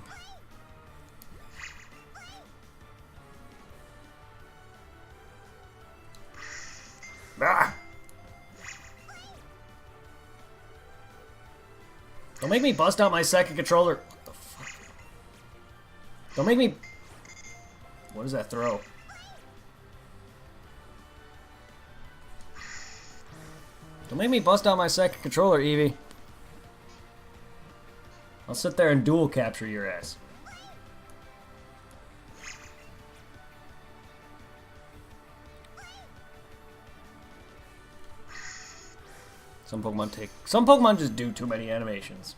Don't make me bust out my second controller. What the fuck? Don't make me... What does that throw? Don't make me bust out my second controller, Eevee. I'll sit there and dual capture your ass. Some Pokemon just do too many animations.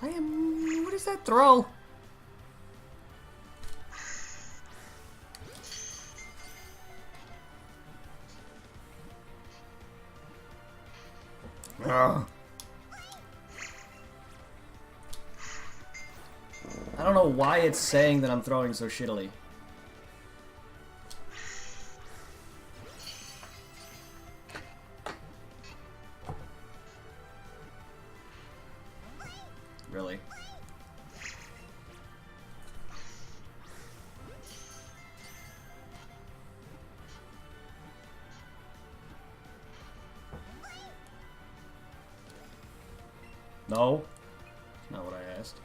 What is that throw? Ugh. I don't know why it's saying that I'm throwing so shittily. Really? No, that's not what I asked.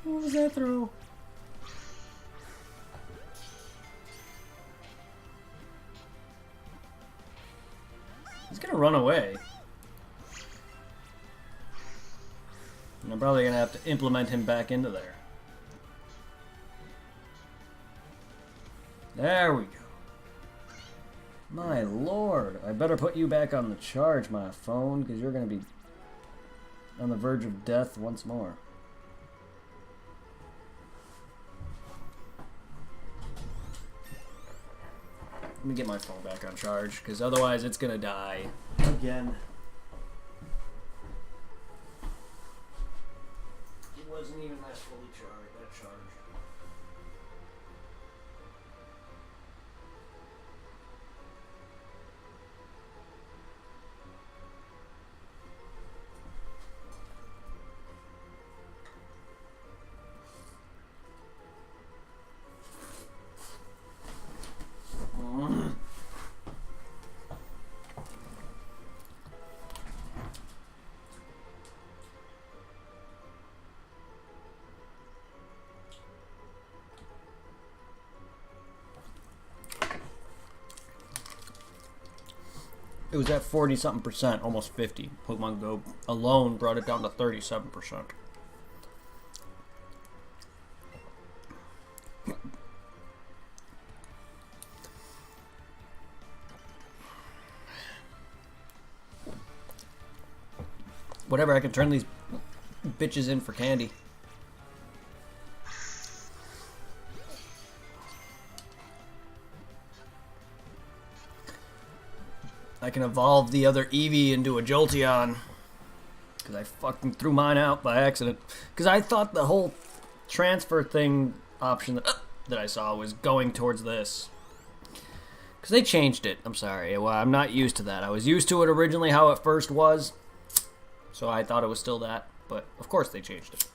What was that throw? He's gonna run away. And I'm probably gonna have to implement him back into there. There we go. My lord, I better put you back on the charge, my phone, because you're going to be on the verge of death once more. Let me get my phone back on charge, because otherwise it's going to die again. It wasn't even that fully charged. It was at 40-something%, almost 50. Pokemon Go alone brought it down to 37%. Whatever, I can turn these bitches in for candy. I can evolve the other Eevee into a Jolteon. Because I fucking threw mine out by accident. Because I thought the whole transfer thing option that I saw was going towards this. Because they changed it. I'm sorry. Well, I'm not used to that. I was used to it originally how it first was. So I thought it was still that. But of course they changed it.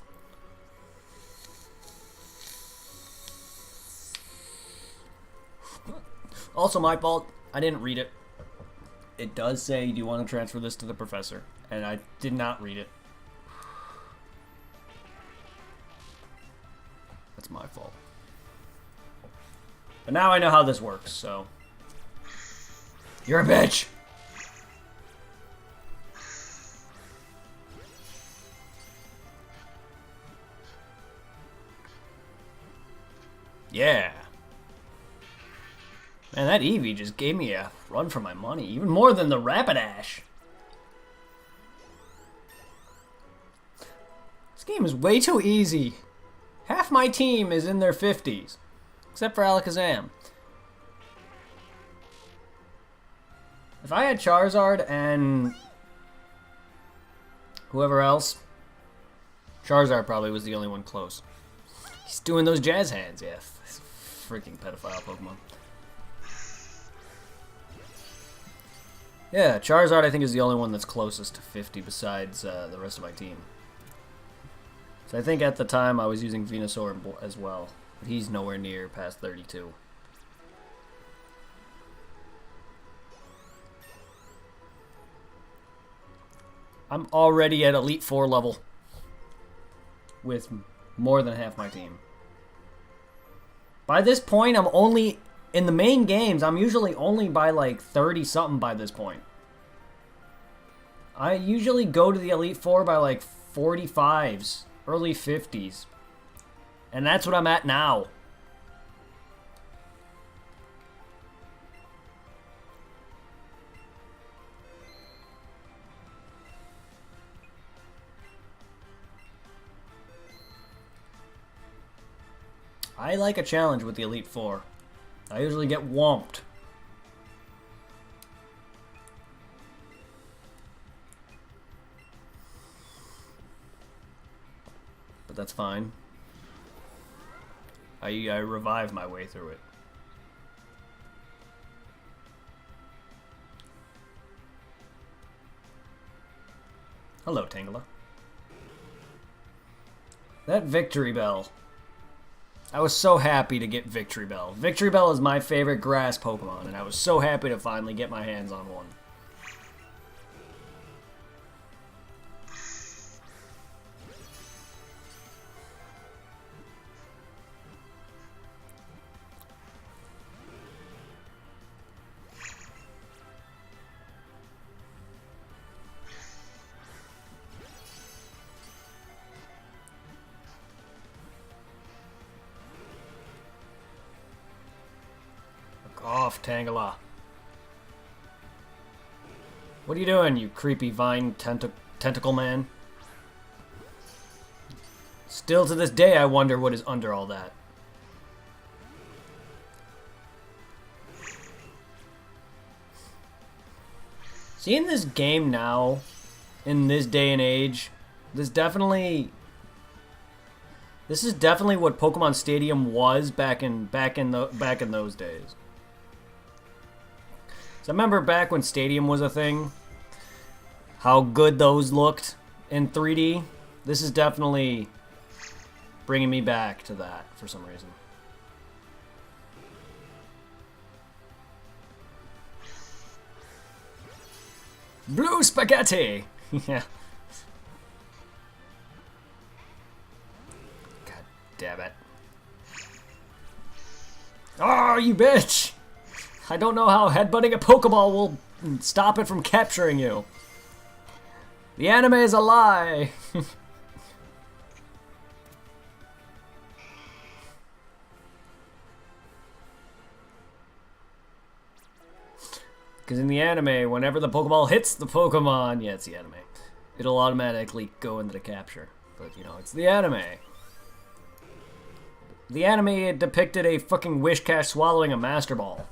Also my fault. I didn't read it. It does say, do you want to transfer this to the professor? And I did not read it. That's my fault. But now I know how this works, so... You're a bitch! Yeah! Man, that Eevee just gave me a run for my money. Even more than the Rapidash. This game is way too easy. Half my team is in their 50s. Except for Alakazam. If I had Charizard and whoever else, Charizard probably was the only one close. He's doing those jazz hands, yeah. Freaking pedophile Pokemon. Yeah, Charizard I think is the only one that's closest to 50 besides the rest of my team. So I think at the time I was using Venusaur as well. But he's nowhere near past 32. I'm already at Elite 4 level with more than half my team. By this point, I'm only... In the main games, I'm usually only by like 30-something by this point. I usually go to the Elite Four by like 45s, early 50s. And that's what I'm at now. I like a challenge with the Elite Four. I usually get whomped. But that's fine. I revive my way through it. Hello, Tangela. That Victory Bell. I was so happy to get Victory Bell. Victory Bell is my favorite grass Pokemon, and I was so happy to finally get my hands on one. Off, Tangela. What are you doing, you creepy vine tentacle man? Still to this day, I wonder what is under all that. Seeing this game now, in this day and age, this is definitely what Pokemon Stadium was back in those days. So I remember back when Stadium was a thing, how good those looked in 3D. This is definitely bringing me back to that for some reason. Blue spaghetti! Yeah. God damn it. Oh, you bitch! I don't know how headbutting a Pokeball will stop it from capturing you. The anime is a lie. Because in the anime, whenever the Pokeball hits the Pokemon, yeah, it's the anime, it'll automatically go into the capture. But, you know, it's the anime. The anime depicted a fucking Wishcash swallowing a Master Ball.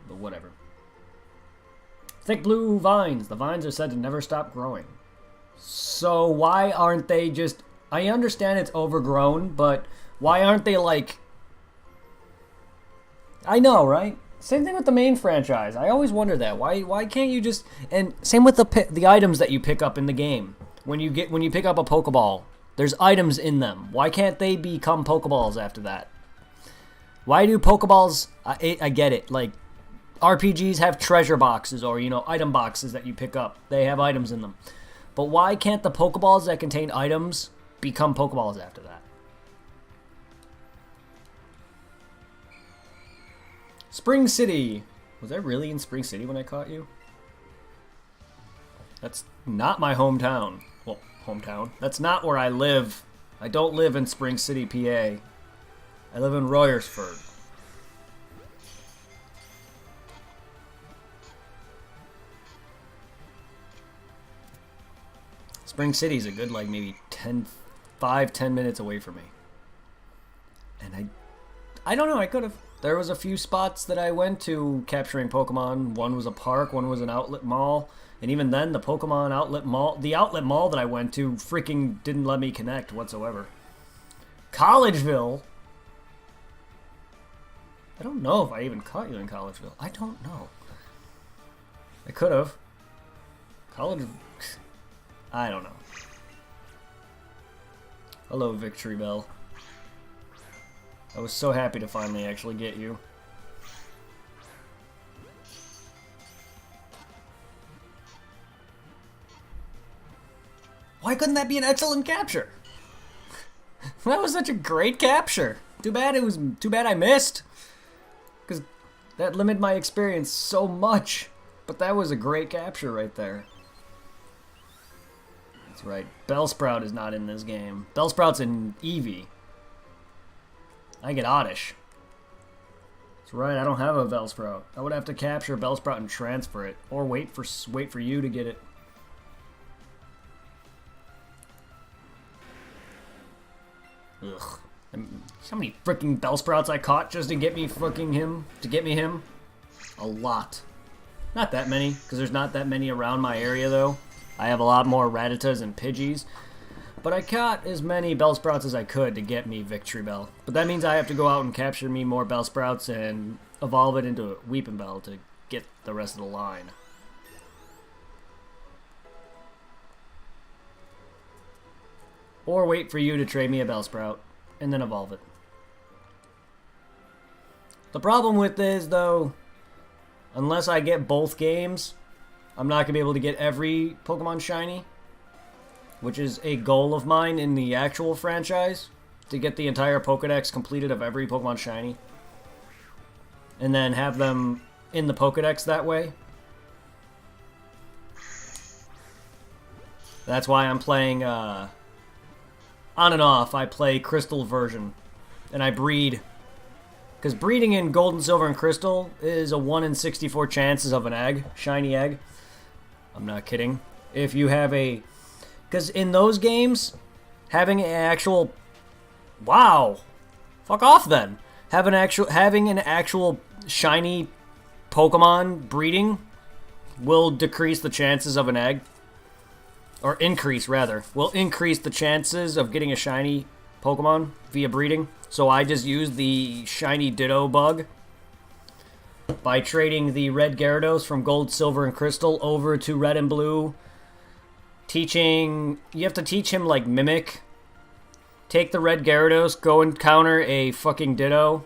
But whatever. Thick blue vines. The vines are said to never stop growing. So why aren't they just... I understand it's overgrown, but why aren't they like... I know, right? Same thing with the main franchise. I always wonder that. Why can't you just... And same with the items that you pick up in the game. When you pick up a Pokeball, there's items in them. Why can't they become Pokeballs after that? Why do Pokeballs... I get it. Like, RPGs have treasure boxes or, you know, item boxes that you pick up. They have items in them. But why can't the Pokeballs that contain items become Pokeballs after that? Spring City. Was I really in Spring City when I caught you? That's not my hometown. Well, hometown. That's not where I live. I don't live in Spring City, PA. I live in Royersford. Spring City's a good, like, maybe 10 minutes away from me. And I don't know, I could have. There was a few spots that I went to capturing Pokemon. One was a park, one was an outlet mall. And even then, the Pokemon outlet mall, the outlet mall that I went to freaking didn't let me connect whatsoever. Collegeville? I don't know if I even caught you in Collegeville. I don't know. I could have. College... I don't know. Hello, Victory Bell. I was so happy to finally actually get you. Why couldn't that be an excellent capture? That was such a great capture. Too bad I missed. Because that limited my experience so much. But that was a great capture right there. That's right. Bellsprout is not in this game. Bellsprout's in Eevee. I get Oddish. That's right, I don't have a Bellsprout. I would have to capture a Bellsprout and transfer it. Or wait for you to get it. Ugh. How many freaking Bellsprouts I caught just to get me fucking him? To get me him? A lot. Not that many, because there's not that many around my area though. I have a lot more Rattatas and Pidgeys. But I caught as many Bellsprouts as I could to get me Victory Bell. But that means I have to go out and capture me more Bellsprouts and evolve it into a Weeping Bell to get the rest of the line. Or wait for you to trade me a Bellsprout and then evolve it. The problem with this, though, unless I get both games, I'm not going to be able to get every Pokemon Shiny, which is a goal of mine in the actual franchise, to get the entire Pokedex completed of every Pokemon Shiny, and then have them in the Pokedex that way. That's why I'm playing, on and off, I play Crystal version, and I breed. Because breeding in Gold and Silver and Crystal is a 1 in 64 chances of an egg, shiny egg. I'm not kidding. If you have a... Because in those games, having an actual... Wow! Fuck off then! Having an actual shiny Pokemon breeding will decrease the chances of an egg. Or increase, rather. Will increase the chances of getting a shiny Pokemon via breeding. So I just used the shiny Ditto bug by trading the red Gyarados from Gold, Silver, and Crystal over to Red and Blue. You have to teach him, like, Mimic. Take the red Gyarados, go and counter a fucking Ditto.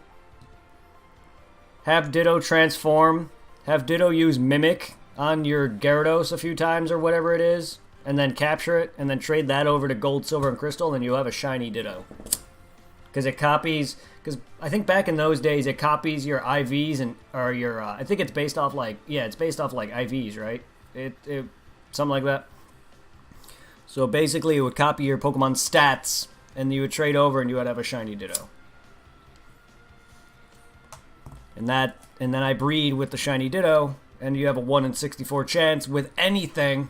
Have Ditto transform. Have Ditto use Mimic on your Gyarados a few times or whatever it is. And then capture it, and then trade that over to Gold, Silver, and Crystal, and you'll have a shiny Ditto. Because it copies... Because I think back in those days, it copies your IVs and... Or your... I think it's based off, like... Yeah, it's based off, like, IVs, right? Something like that. So basically, it would copy your Pokemon stats, and you would trade over, and you would have a shiny Ditto. And then I breed with the shiny Ditto, and you have a 1 in 64 chance with anything...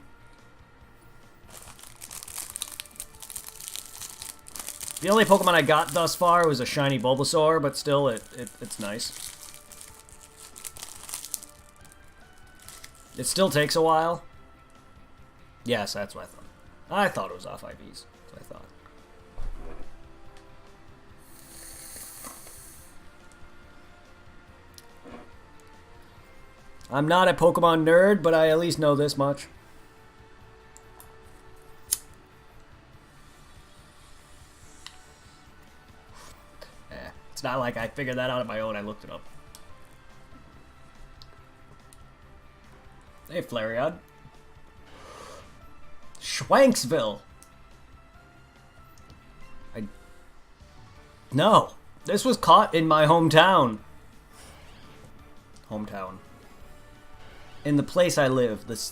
The only Pokemon I got thus far was a shiny Bulbasaur, but still, it's nice. It still takes a while. Yes, that's what I thought. I thought it was off IVs. That's what I thought. I'm not a Pokemon nerd, but I at least know this much. It's not like I figured that out on my own. I looked it up. Hey, Flareon. Schwanksville. No. This was caught in my hometown. In the place I live. The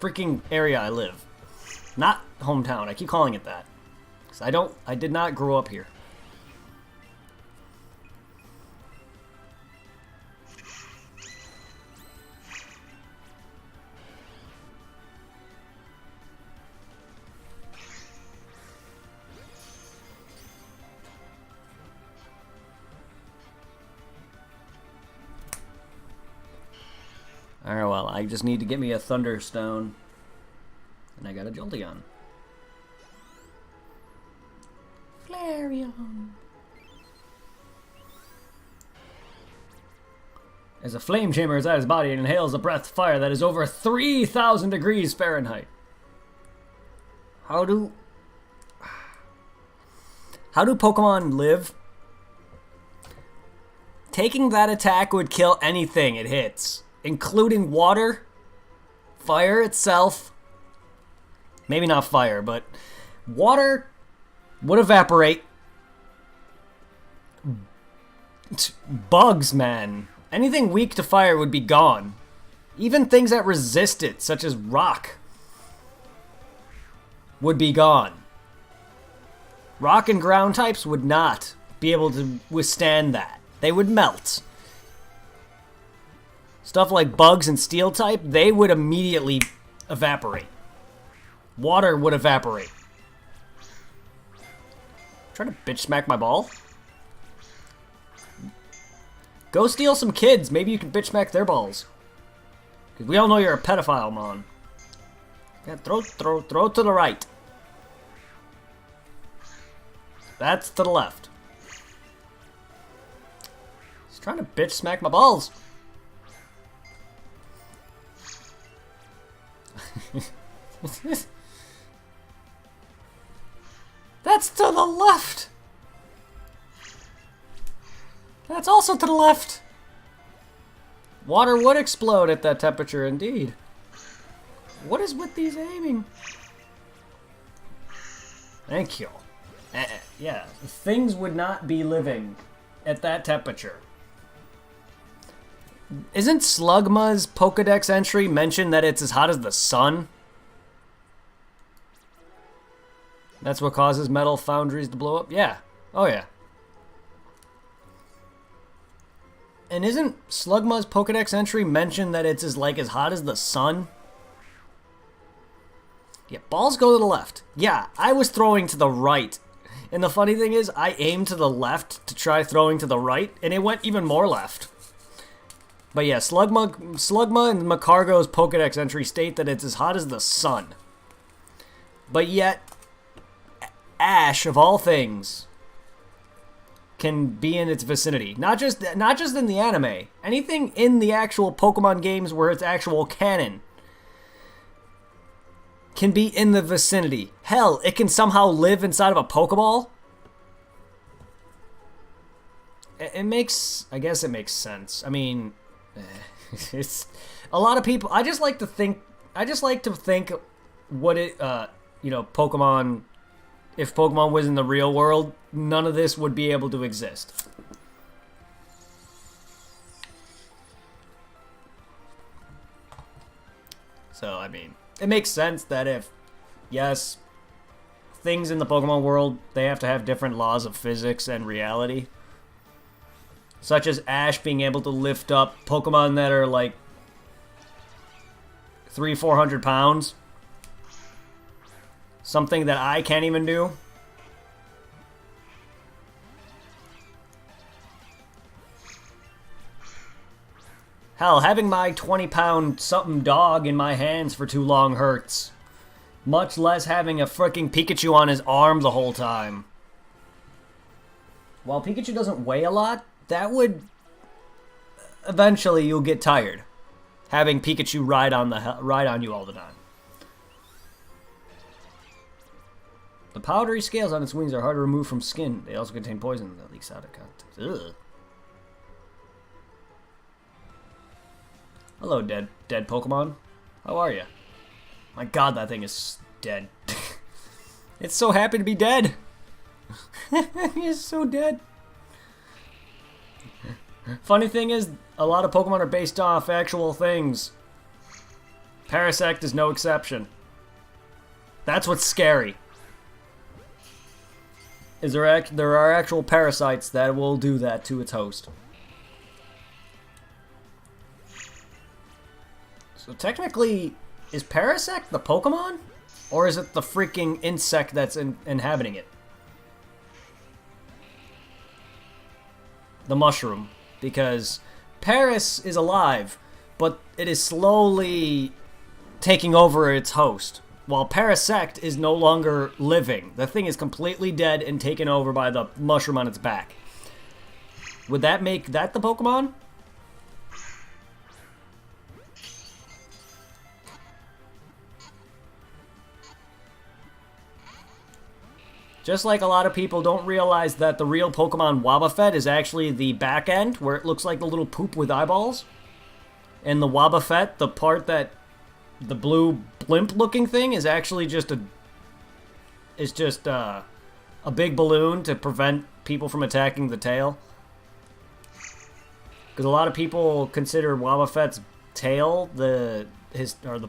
freaking area I live. Not hometown. I keep calling it that. I did not grow up here. Alright, well, I just need to get me a Thunderstone. And I got a Jolteon. Flareon. as a flame chamber is at his body and inhales a breath of fire that is over 3,000 degrees Fahrenheit. How do Pokemon live? Taking that attack would kill anything it hits, including water, fire itself. Maybe not fire, but water would evaporate. Bugs, man. Anything weak to fire would be gone. Even things that resist it, such as rock, would be gone. Rock and ground types would not be able to withstand that. They would melt. Stuff like bugs and steel type, they would immediately evaporate. Water would evaporate. Trying to bitch smack my ball? Go steal some kids. Maybe you can bitch smack their balls. Because we all know you're a pedophile, Mon. Yeah, throw to the right. That's to the left. He's trying to bitch smack my balls. That's to the left. That's also to the left. Water would explode at that temperature, indeed. What is with these aiming? Thank you. Yeah, things would not be living at that temperature. Isn't Slugma's Pokedex entry mention that it's as hot as the sun? That's what causes metal foundries to blow up? Yeah. Oh, yeah. And isn't Slugma's Pokedex entry mention that it's as hot as the sun? Yeah, balls go to the left. Yeah, I was throwing to the right. And the funny thing is, I aimed to the left to try throwing to the right, and it went even more left. But yeah, Slugma and Macargo's Pokedex entry state that it's as hot as the sun. But yet, Ash, of all things, can be in its vicinity. Not just in the anime. Anything in the actual Pokemon games where it's actual canon can be in the vicinity. Hell, it can somehow live inside of a Pokeball. I guess it makes sense. I mean, it's a lot of people. I just like to think what it, Pokemon. If Pokemon was in the real world, none of this would be able to exist. So, I mean, it makes sense that if, yes, things in the Pokemon world, they have to have different laws of physics and reality. Such as Ash being able to lift up Pokemon that are like 300-400 pounds. Something that I can't even do. Hell, having my 20-pound something dog in my hands for too long hurts. Much less having a freaking Pikachu on his arm the whole time. While Pikachu doesn't weigh a lot, that would... Eventually, you'll get tired. Having Pikachu ride on you all the time. The powdery scales on its wings are hard to remove from skin. They also contain poison that leaks out of contact. Ugh. Hello, dead Pokemon. How are you? My god, that thing is dead. It's so happy to be dead. It's so dead. Funny thing is, a lot of Pokemon are based off actual things. Parasect is no exception. That's what's scary. There are actual parasites that will do that to its host. So technically, is Parasect the Pokemon? Or is it the freaking insect that's inhabiting it? The mushroom. Because Paras is alive, but it is slowly taking over its host. While Parasect is no longer living. The thing is completely dead and taken over by the mushroom on its back. Would that make that the Pokemon? Just like a lot of people don't realize that the real Pokemon Wobbuffet is actually the back end, where it looks like the little poop with eyeballs. And the Wobbuffet, the part that the blue blimp-looking thing, is actually just a big balloon to prevent people from attacking the tail. Because a lot of people consider Wobbuffet's tail the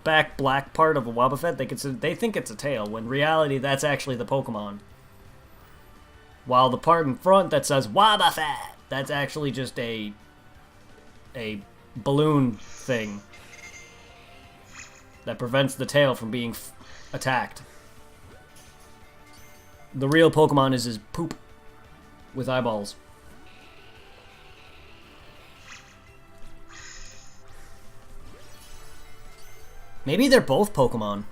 back black part of a Wobbuffet. They think it's a tail, when in reality that's actually the Pokemon. While the part in front that says Wobbuffet, that's actually just a balloon thing that prevents the tail from being attacked. The real Pokemon is his poop with eyeballs. Maybe they're both Pokemon.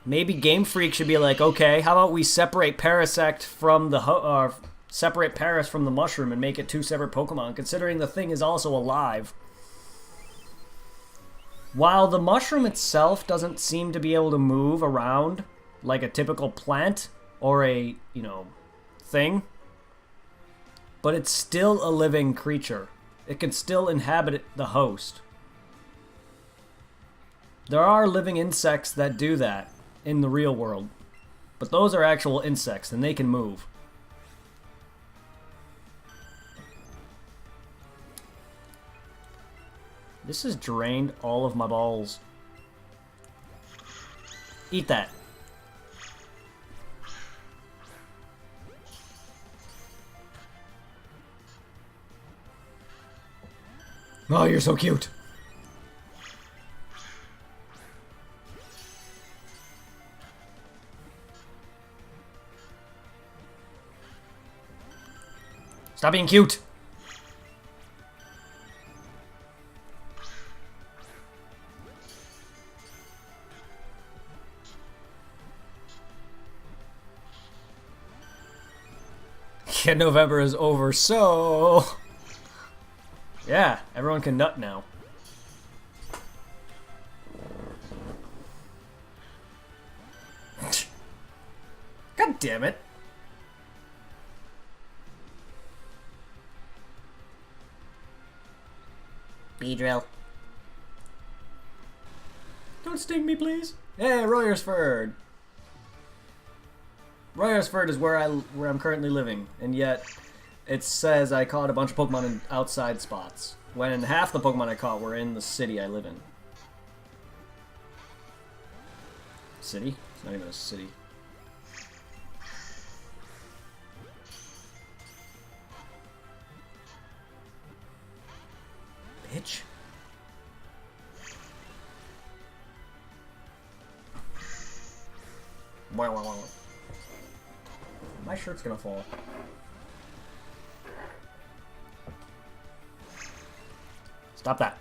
Maybe Game Freak should be like, okay, how about we separate Parasect from the separate Paras from the mushroom and make it two separate Pokemon, considering the thing is also alive. While the mushroom itself doesn't seem to be able to move around like a typical plant or a, thing, but it's still a living creature. It can still inhabit the host. There are living insects that do that in the real world, but those are actual insects and they can move. This has drained all of my balls. Eat that. Oh, you're so cute. Stop being cute. Yeah, November is over, so... Yeah, everyone can nut now. God damn it. Beedrill. Don't sting me, please. Hey, Royersford. Royersford is where I'm currently living, and yet it says I caught a bunch of Pokemon in outside spots, when half the Pokemon I caught were in the city I live in. City? It's not even a city. Bitch. Wow. My shirt's gonna fall. Stop that.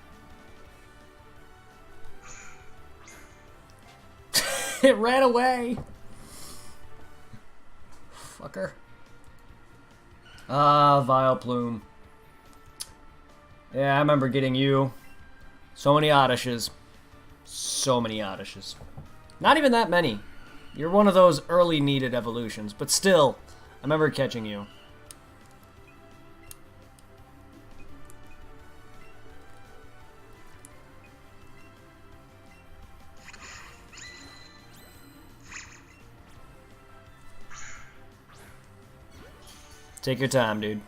It ran away. Fucker. Ah, Vileplume. Yeah, I remember getting you. So many Oddishes. So many Oddishes. Not even that many. You're one of those early needed evolutions, but still, I remember catching you. Take your time, dude.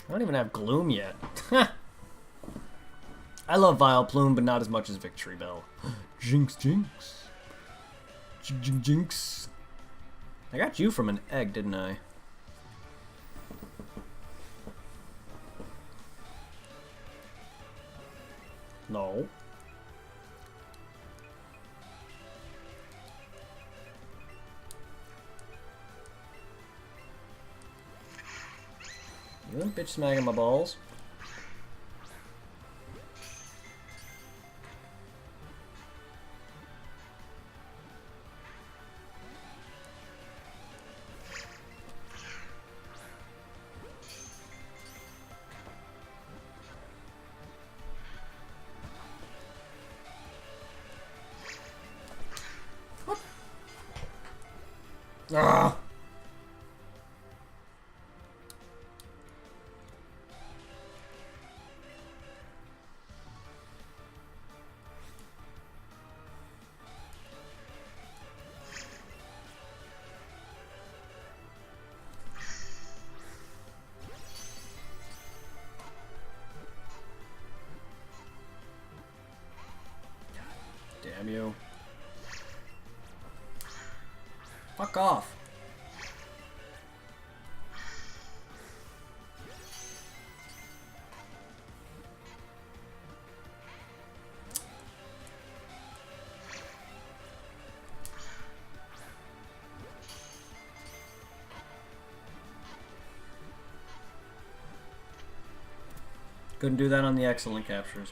I don't even have Gloom yet. I love Vileplume, but not as much as Victory Bell. Jinx. Jinx. I got you from an egg, didn't I? No. Bitch smacking my balls. Ah! Damn you. Fuck off. Couldn't do that on the excellent captures.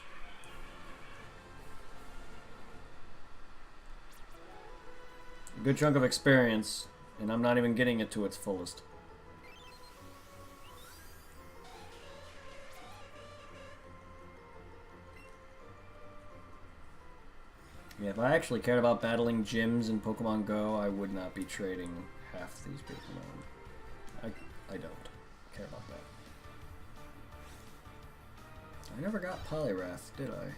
A good chunk of experience, and I'm not even getting it to its fullest. Yeah, if I actually cared about battling gyms in Pokemon Go, I would not be trading half these Pokemon. I don't care about that. I never got Poliwrath, did I?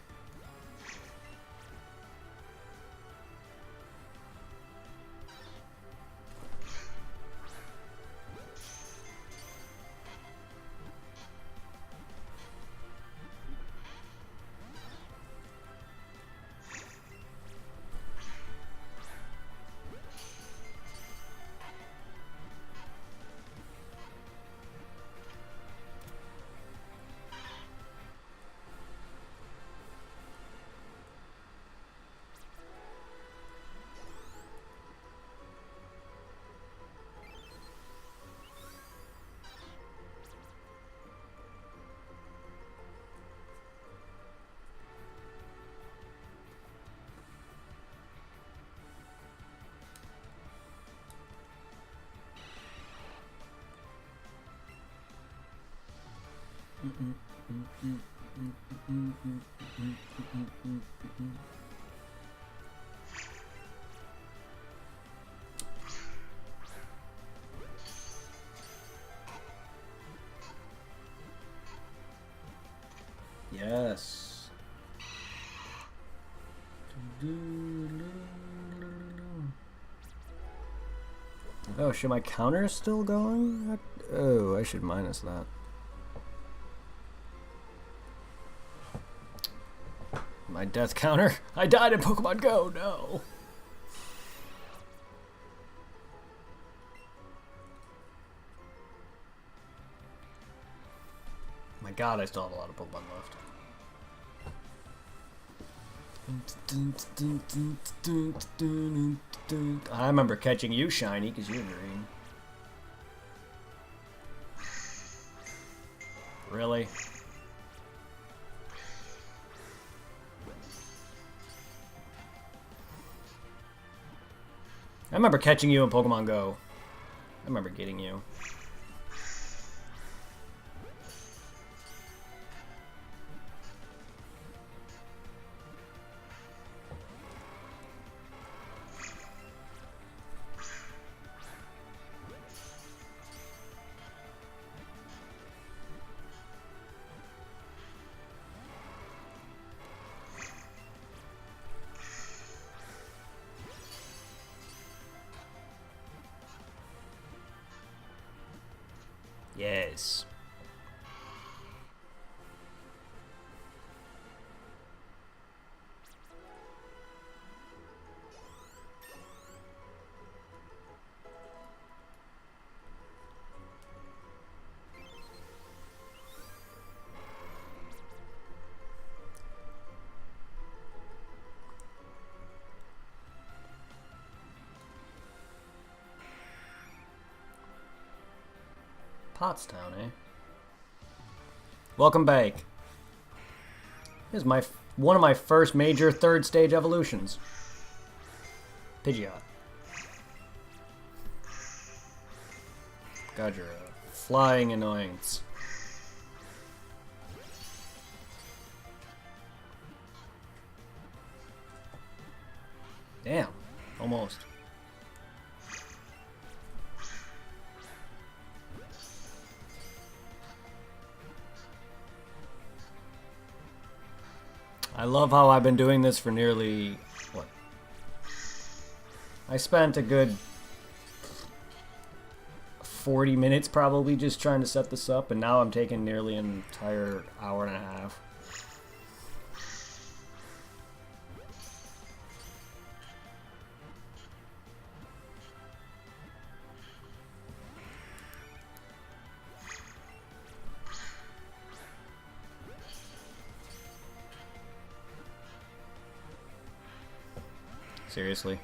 Yes. Oh, shit, my counter is still going? Oh, I should minus that. My death counter. I died in Pokemon Go, no. My god, I still have a lot of Pokemon left. I remember catching you shiny because you're green. Really? I remember catching you in Pokemon Go. I remember getting you. Yes. Pottstown, eh? Welcome back. This is one of my first major third stage evolutions. Pidgeot. God, you're a flying annoyance. Damn. Almost. I love how I've been doing this for nearly, what? I spent a good 40 minutes probably just trying to set this up, and now I'm taking nearly an entire hour and a half. Seriously.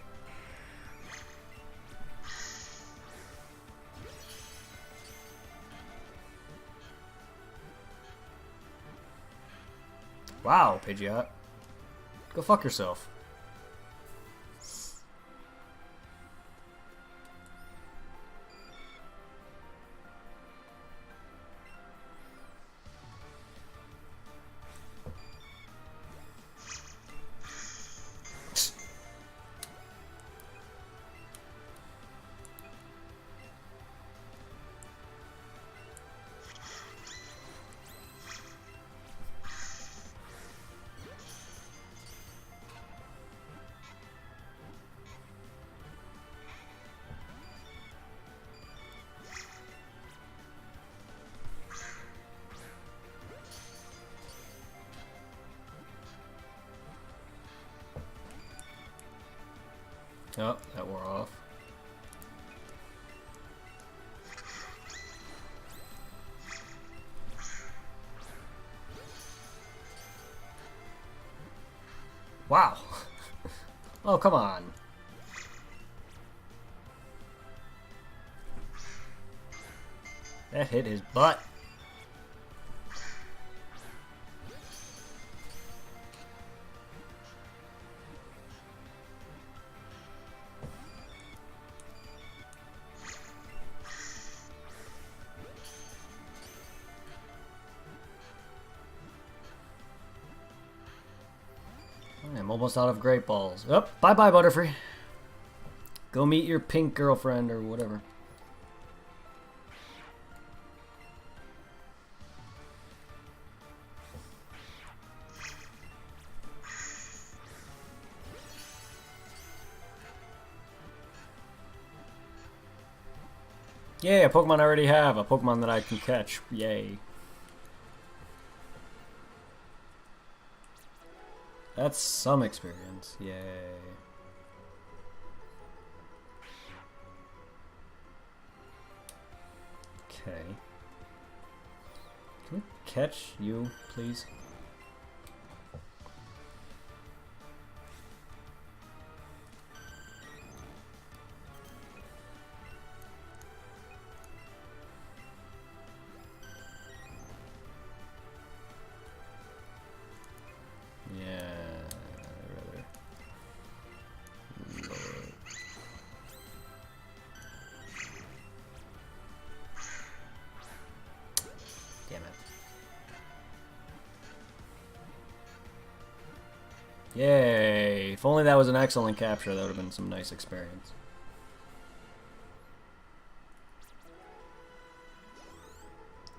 Wow, Pidgeot. Go fuck yourself. Oh, that wore off. Wow. Oh, come on. That hit his butt. I'm almost out of great balls. Oh, bye-bye, Butterfree. Go meet your pink girlfriend or whatever. Yay, a Pokemon I already have. A Pokemon that I can catch. Yay. That's some experience. Yay. Okay. Can we catch you, please? Yay! If only that was an excellent capture, that would have been some nice experience.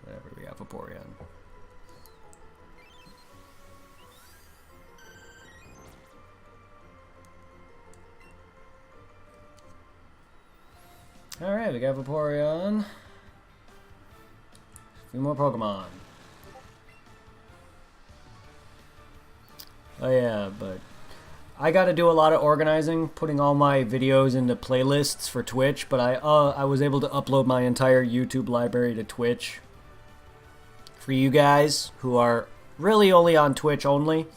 Whatever, we got Vaporeon. Alright, we got Vaporeon. A few more Pokemon. Oh yeah, but I got to do a lot of organizing, putting all my videos into playlists for Twitch, but I was able to upload my entire YouTube library to Twitch. For you guys who are really only on Twitch only,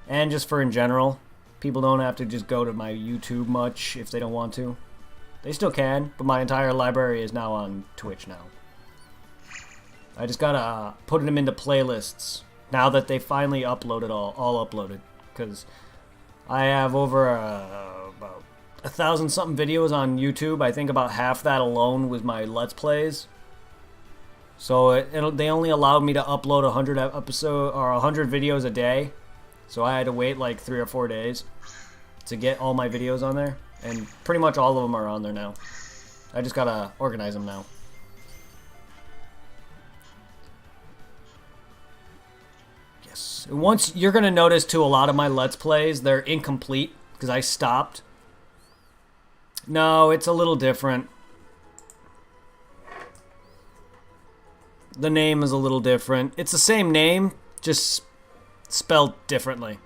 and just for in general, people don't have to just go to my YouTube much if they don't want to. They still can, but my entire library is now on Twitch now. I just gotta put them into playlists now that they finally uploaded all uploaded, because I have over about 1,000 something videos on YouTube. I think about half that alone was my Let's Plays. So they only allowed me to upload 100 episode or 100 videos a day. So I had to wait like 3 or 4 days to get all my videos on there, and pretty much all of them are on there now. I just gotta organize them now. Yes. Once you're gonna notice too, a lot of my Let's Plays, they're incomplete because I stopped. No, it's a little different. The name is a little different. It's the same name, just spelled differently.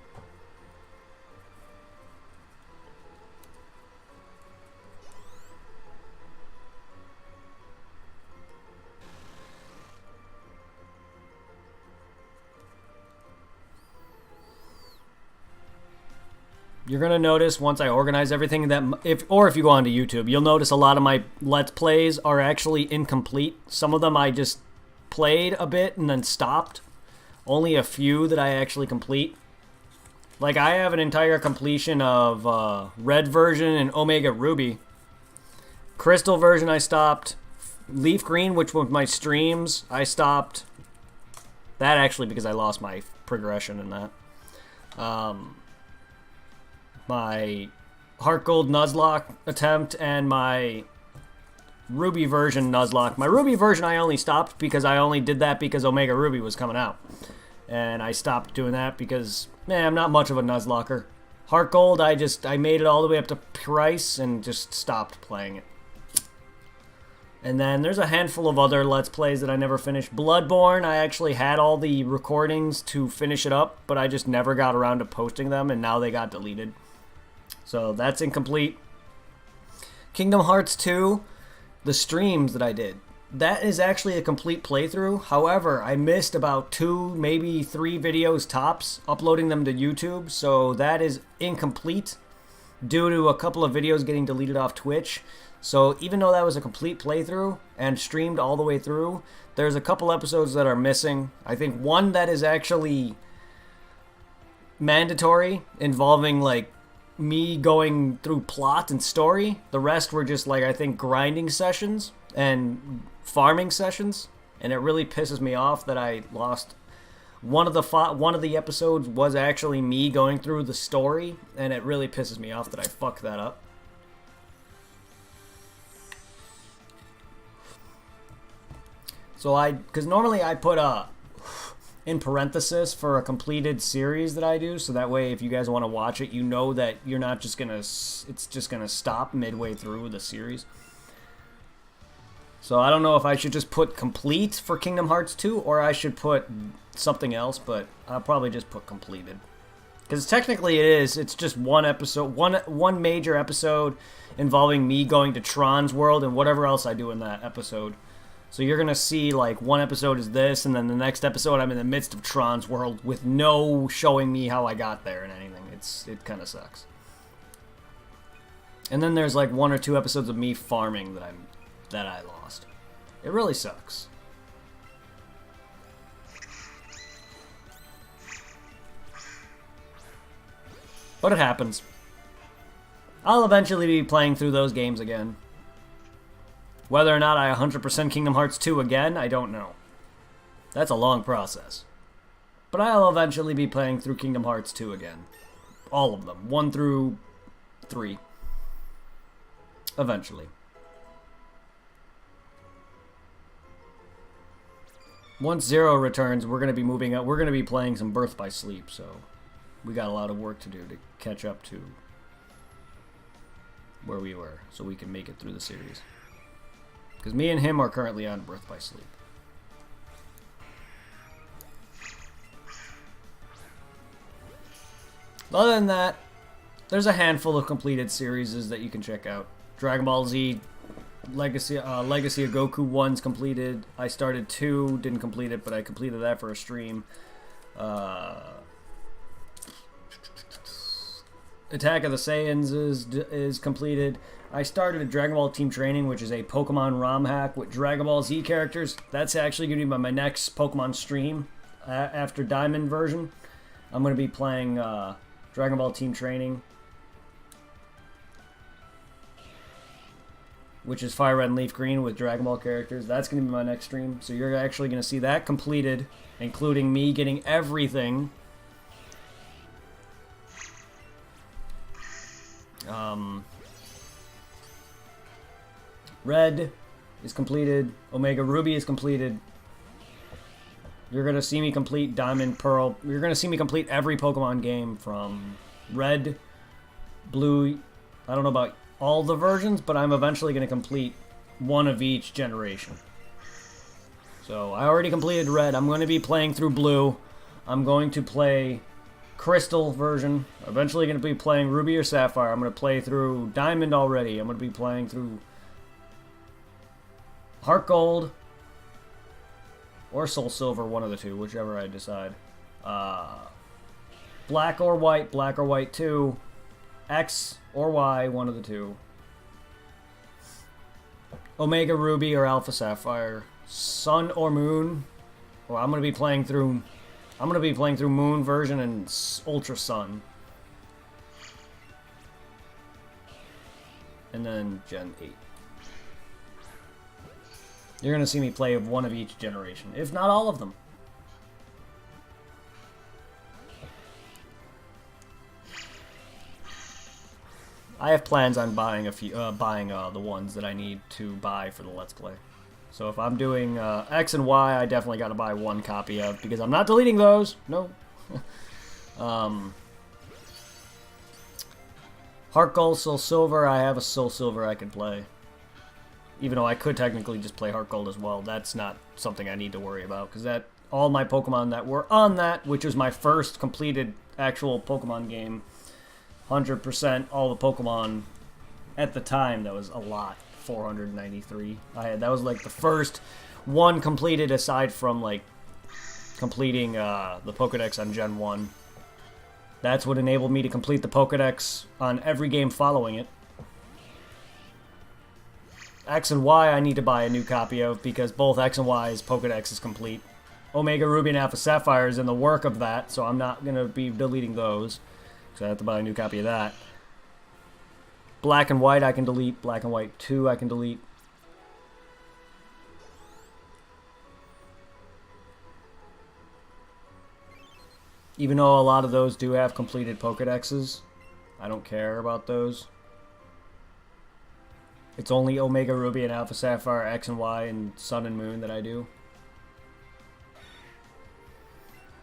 You're gonna notice once I organize everything that if you go onto YouTube, you'll notice a lot of my Let's Plays are actually incomplete. Some of them I just played a bit and then stopped. Only a few that I actually complete. Like I have an entire completion of Red version and Omega Ruby. Crystal version I stopped. Leaf Green, which was my streams, I stopped. That actually because I lost my progression in that. My Heart Gold Nuzlocke attempt and my Ruby version Nuzlocke. My Ruby version I only stopped because I only did that because Omega Ruby was coming out. And I stopped doing that because, man, I'm not much of a Nuzlocker. Heart Gold, I made it all the way up to Price and just stopped playing it. And then there's a handful of other Let's Plays that I never finished. Bloodborne, I actually had all the recordings to finish it up, but I just never got around to posting them, and now they got deleted. So that's incomplete. Kingdom Hearts 2, the streams that I did, that is actually a complete playthrough. However, I missed about 2, maybe 3 videos tops, uploading them to YouTube, so that is incomplete due to a couple of videos getting deleted off Twitch. So even though that was a complete playthrough and streamed all the way through, there's a couple episodes that are missing. I think one that is actually mandatory, involving like me going through plot and story. The rest were just like, I think, grinding sessions and farming sessions, and it really pisses me off that I lost one of the episodes was actually me going through the story, and it really pisses me off that I fucked that up. So because normally I put in parenthesis for a completed series that I do, so that way if you guys want to watch it, you know that you're not just gonna, it's just gonna stop midway through the series. So I don't know if I should just put complete for Kingdom Hearts 2 or I should put something else, but I'll probably just put completed. Because technically it's just one episode, one major episode involving me going to Tron's world and whatever else I do in that episode. So you're going to see, like, one episode is this, and then the next episode I'm in the midst of Tron's world with no showing me how I got there and anything. It kind of sucks. And then there's, like, 1 or 2 episodes of me farming that I lost. It really sucks. But it happens. I'll eventually be playing through those games again. Whether or not I 100% Kingdom Hearts 2 again, I don't know. That's a long process. But I'll eventually be playing through Kingdom Hearts 2 again. All of them. 1 through 3. Eventually. Once Zero returns, we're going to be moving up. We're going to be playing some Birth by Sleep, so we got a lot of work to do to catch up to where we were, so we can make it through the series. Because me and him are currently on Birth by Sleep. Other than that, there's a handful of completed series that you can check out. Dragon Ball Z Legacy of Goku 1's completed. I started 2, didn't complete it, but I completed that for a stream. Attack of the Saiyans is completed. I started a Dragon Ball Team Training, which is a Pokemon ROM hack with Dragon Ball Z characters. That's actually going to be my next Pokemon stream after Diamond version. I'm going to be playing Dragon Ball Team Training, which is Fire Red and Leaf Green with Dragon Ball characters. That's going to be my next stream. So you're actually going to see that completed, including me getting everything. Red is completed. Omega Ruby is completed. You're going to see me complete Diamond, Pearl. You're going to see me complete every Pokemon game from Red, Blue. I don't know about all the versions, but I'm eventually going to complete one of each generation. So I already completed Red. I'm going to be playing through Blue. I'm going to play Crystal version. Eventually going to be playing Ruby or Sapphire. I'm going to play through Diamond already. I'm going to be playing through Heart Gold or Soul Silver, one of the two, whichever I decide. Black or White 2, X or Y, one of the two. Omega Ruby or Alpha Sapphire, Sun or Moon. Well, I'm gonna be playing through Moon version and Ultra Sun, and then Gen 8. You're gonna see me play one of each generation, if not all of them. I have plans on buying the ones that I need to buy for the Let's Play. So if I'm doing X and Y, I definitely got to buy one copy of, because I'm not deleting those. No. Heart Gold, Soul Silver. I have a Soul Silver I can play. Even though I could technically just play Heart Gold as well. That's not something I need to worry about, because that all my Pokemon that were on that, which was my first completed actual Pokemon game, 100% all the Pokemon at the time. That was a lot. 493. That was like the first one completed, aside from like completing the Pokedex on Gen 1. That's what enabled me to complete the Pokedex on every game following it. X and Y I need to buy a new copy of, because both X and Y's Pokedex is complete. Omega Ruby and Alpha Sapphire is in the work of that, so I'm not going to be deleting those. So I have to buy a new copy of that. Black and White I can delete. Black and White 2 I can delete. Even though a lot of those do have completed Pokedexes, I don't care about those. It's only Omega Ruby and Alpha Sapphire, X and Y, and Sun and Moon that I do.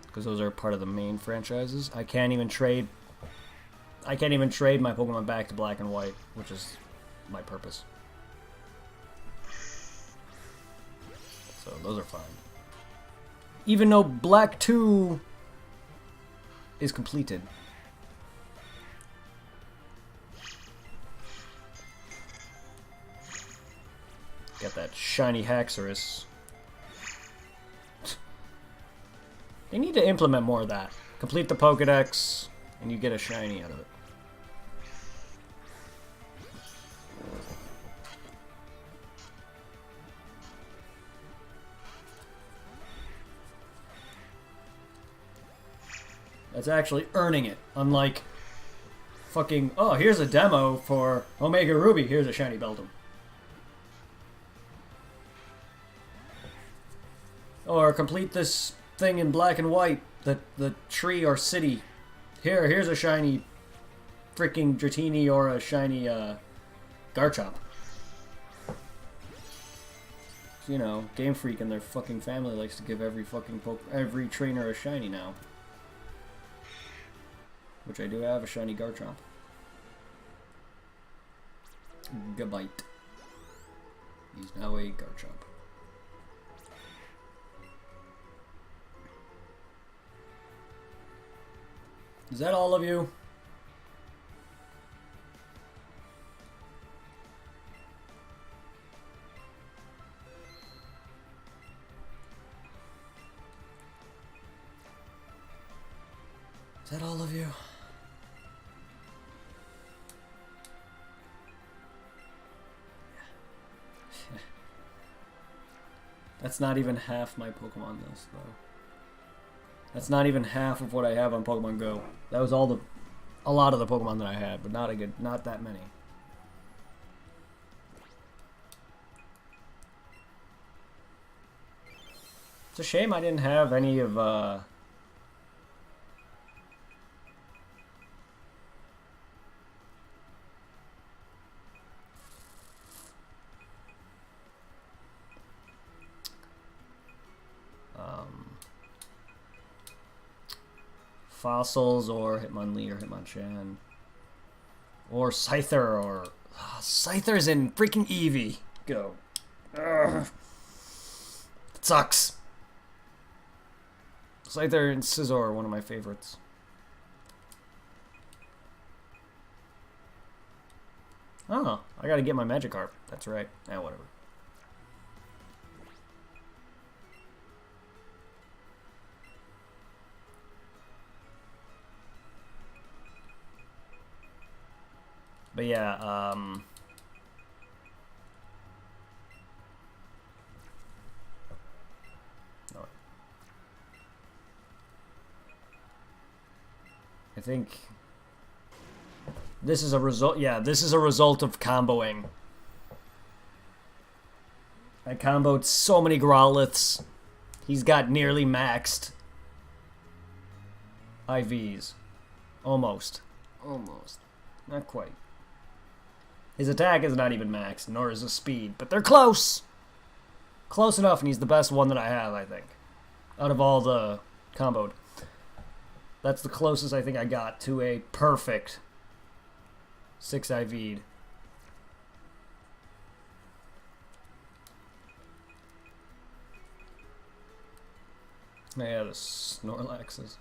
Because those are part of the main franchises. I can't even trade my Pokemon back to Black and White, which is my purpose. So those are fine. Even though Black 2 is completed. Got that shiny Haxorus. They need to implement more of that. Complete the Pokedex, and you get a shiny out of it. That's actually earning it. Unlike fucking, oh, here's a demo for Omega Ruby, here's a shiny Beldum. Or complete this thing in Black and White, the tree or city. Here's a shiny freaking Dratini or a shiny Garchomp. You know, Game Freak and their fucking family likes to give every trainer a shiny now. Which I do have, a shiny Garchomp. Gabite. He's now a Garchomp. Is that all of you? Is that all of you? That's not even half my Pokemon list, though. That's not even half of what I have on Pokemon Go. That was a lot of the Pokemon that I had, but not that many. It's a shame I didn't have any of, Fossils or Hitmonlee or Hitmonchan. Or Scyther or... Scyther's in freaking Eevee. Go. Ugh. It sucks. Scyther and Scizor are one of my favorites. Oh, I gotta get my Magikarp. That's right. Whatever. But yeah, I think this is a result. Yeah, this is a result of comboing. I comboed so many Growliths. He's got nearly maxed IVs. Almost. Almost. Not quite. His attack is not even maxed, nor is his speed, but they're close! Close enough, and he's the best one that I have, I think. Out of all the comboed. That's the closest I think I got to a perfect 6 IV'd. Yeah, the Snorlaxes.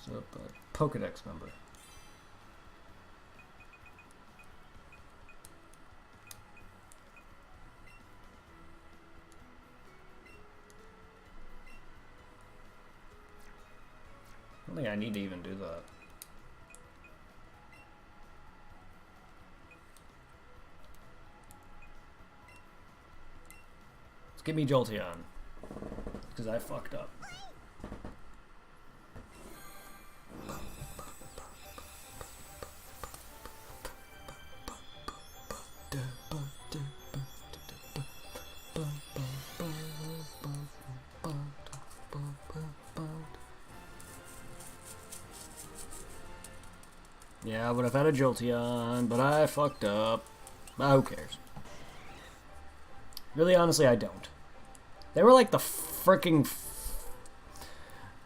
So, Pokedex member. I don't think I need to even do that. Let's give me Jolteon. Because I fucked up. Yeah, I would have had a Jolteon, but I fucked up. But who cares? Really, honestly, I don't. They were like the freaking...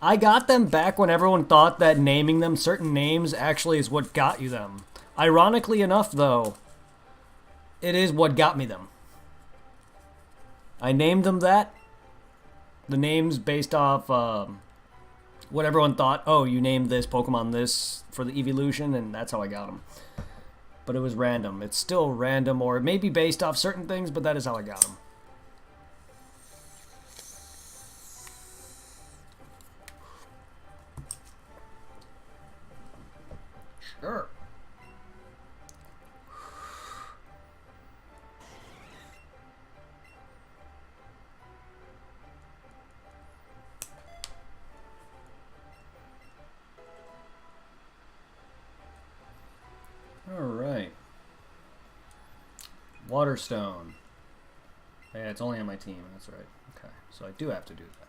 I got them back when everyone thought that naming them certain names actually is what got you them. Ironically enough, though, it is what got me them. I named them that. The names based off what everyone thought. Oh, you named this Pokemon this for the evolution, and that's how I got them. But it was random. It's still random, or it may be based off certain things, but that is how I got them. Sure. Alright. Waterstone. Yeah, it's only on my team, that's right. Okay, so I do have to do that.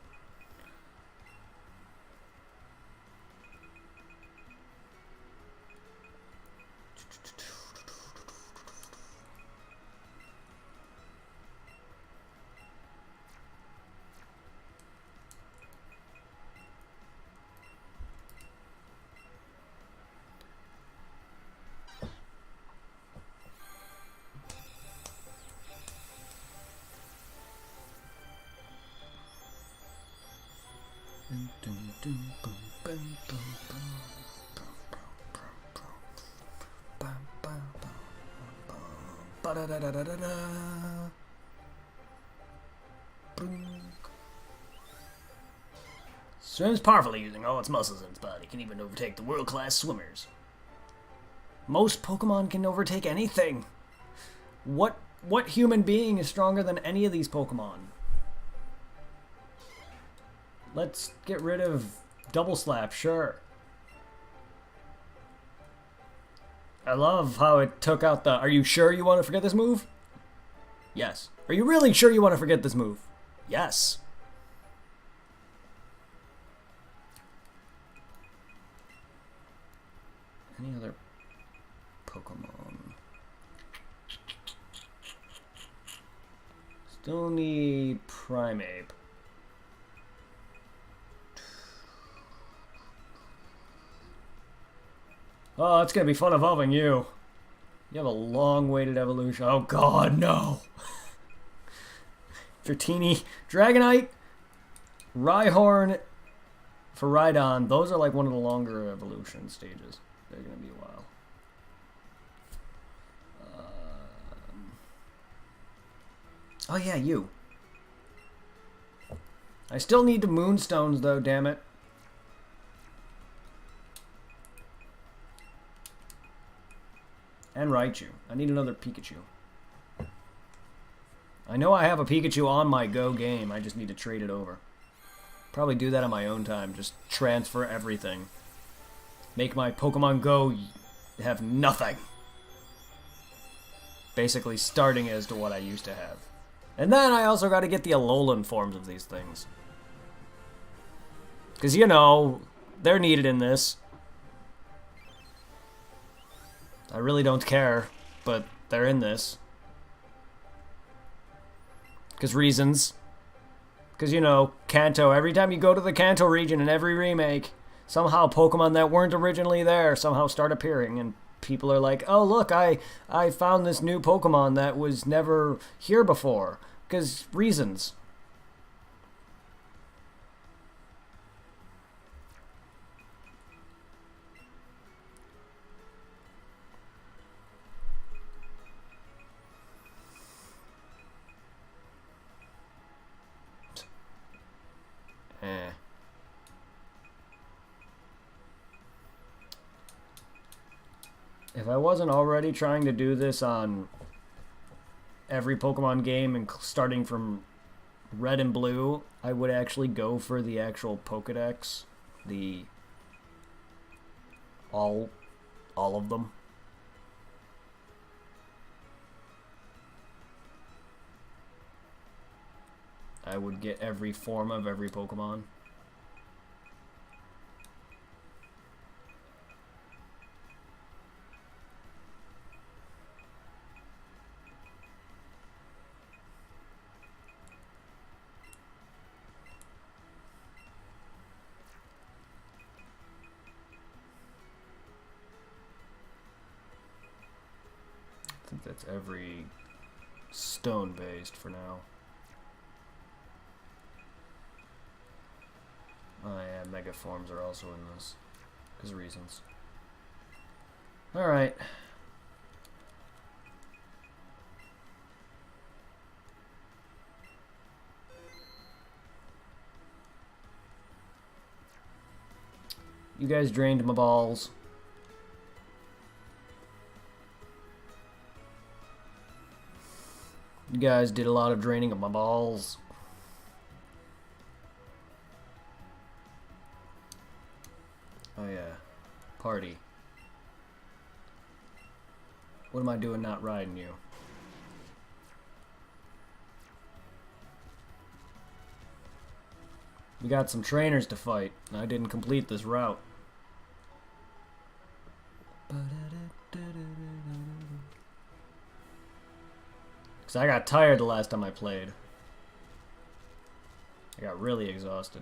Ba-da-da-da-da-da. Swims powerfully using all its muscles in its body. Can even overtake the world-class swimmers. Most Pokemon can overtake anything. What human being is stronger than any of these Pokemon? Let's get rid of Double Slap, sure. I love how it took out the, are you sure you want to forget this move? Yes. Are you really sure you want to forget this move? Yes. Any other Pokemon? Still need Primeape. Oh, it's gonna be fun evolving you. You have a long-waited evolution. Oh god, no! Dratini, Dragonite, Rhyhorn for Rhydon. Those are like one of the longer evolution stages. They're gonna be a while. Oh yeah, you. I still need the Moonstones though, damn it. And Raichu. I need another Pikachu. I know I have a Pikachu on my Go game. I just need to trade it over. Probably do that on my own time. Just transfer everything. Make my Pokemon Go have nothing. Basically starting as to what I used to have. And then I also got to get the Alolan forms of these things. Because, you know, they're needed in this. I really don't care, but they're in this. Because reasons. Because, you know, Kanto, every time you go to the Kanto region in every remake, somehow Pokemon that weren't originally there somehow start appearing, and people are like, oh, look, I found this new Pokemon that was never here before. Because reasons. If I wasn't already trying to do this on every Pokemon game and starting from Red and Blue, I would actually go for the actual Pokedex. The all of them. I would get every form of every Pokemon. I think that's every stone-based for now. Oh yeah, Mega Forms are also in this. Because of reasons. Alright. You guys drained my balls. You guys did a lot of draining of my balls. Oh yeah. Party. What am I doing not riding you? We got some trainers to fight. I didn't complete this route. Because I got tired the last time I played. I got really exhausted.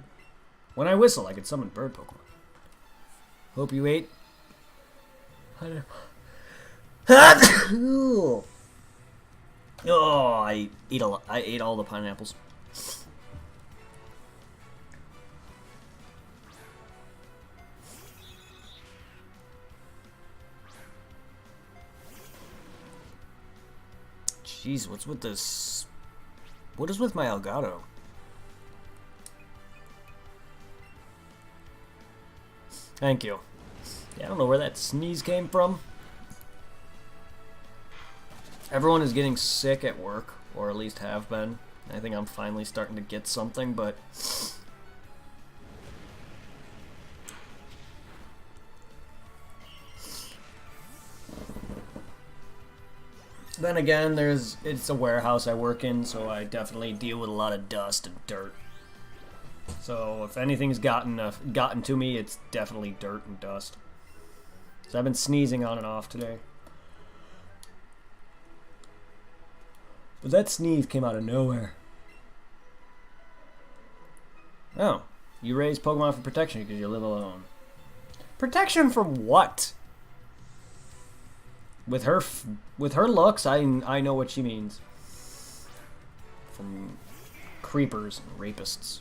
When I whistle, I can summon bird Pokemon. Hope you ate. Oh, I ate all the pineapples. Jeez, what's with this? What is with my Elgato? Thank you. Yeah, I don't know where that sneeze came from. Everyone is getting sick at work, or at least have been. I think I'm finally starting to get something, but... Then again, it's a warehouse I work in, so I definitely deal with a lot of dust and dirt. So if anything's gotten to me, it's definitely dirt and dust. So I've been sneezing on and off today. But that sneeze came out of nowhere. Oh, you raise Pokemon for protection because you live alone. Protection from what? With her looks, I know what she means. From creepers and rapists.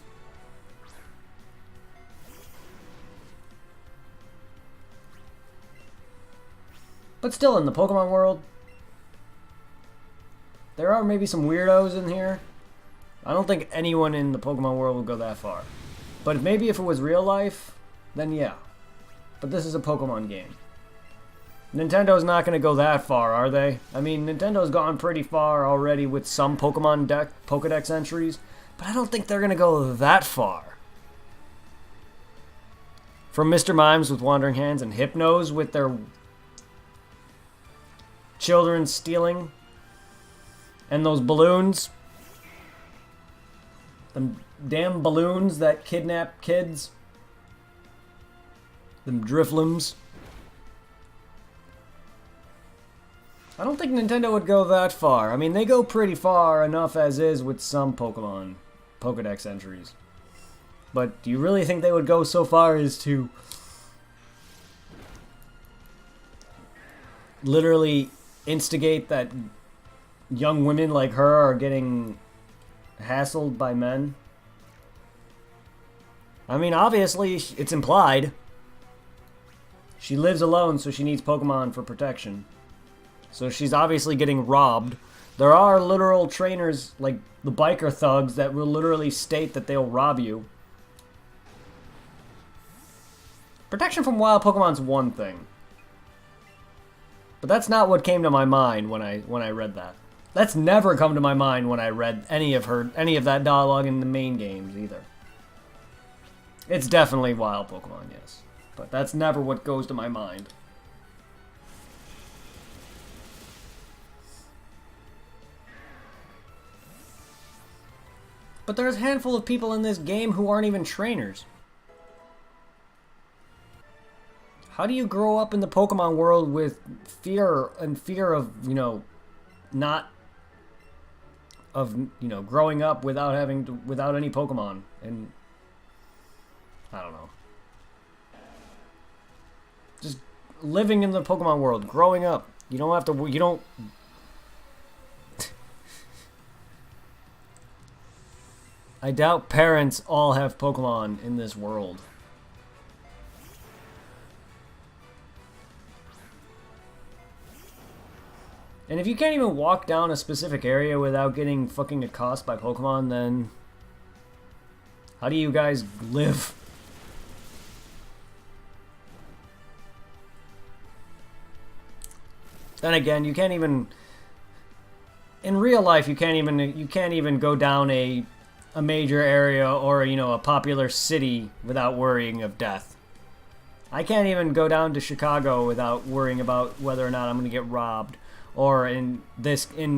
But still, in the Pokemon world, there are maybe some weirdos in here. I don't think anyone in the Pokemon world would go that far. But maybe if it was real life, then yeah. But this is a Pokemon game. Nintendo's not going to go that far, are they? I mean, Nintendo's gone pretty far already with some Pokemon Pokedex entries, but I don't think they're going to go that far. From Mr. Mimes with Wandering Hands and Hypnos with their children stealing, and those balloons, them damn balloons that kidnap kids, them Driflums. I don't think Nintendo would go that far. I mean, they go pretty far enough as is with some Pokemon Pokedex entries. But do you really think they would go so far as to literally instigate that young women like her are getting hassled by men? I mean, obviously, it's implied. She lives alone, so she needs Pokemon for protection. So she's obviously getting robbed. There are literal trainers, like the biker thugs, that will literally state that they'll rob you. Protection from wild Pokemon's one thing. But that's not what came to my mind when I read that. That's never come to my mind when I read any of that dialogue in the main games either. It's definitely wild Pokemon, yes. But that's never what goes to my mind. But there's a handful of people in this game who aren't even trainers. How do you grow up in the Pokemon world with fear of, growing up without any Pokemon? And I don't know. Just living in the Pokemon world, growing up. You don't I doubt parents all have Pokemon in this world. And if you can't even walk down a specific area without getting fucking accosted by Pokemon, then how do you guys live? Then again, you can't even in real life you can't even go down a major area or, a popular city without worrying of death. I can't even go down to Chicago without worrying about whether or not I'm going to get robbed. Or in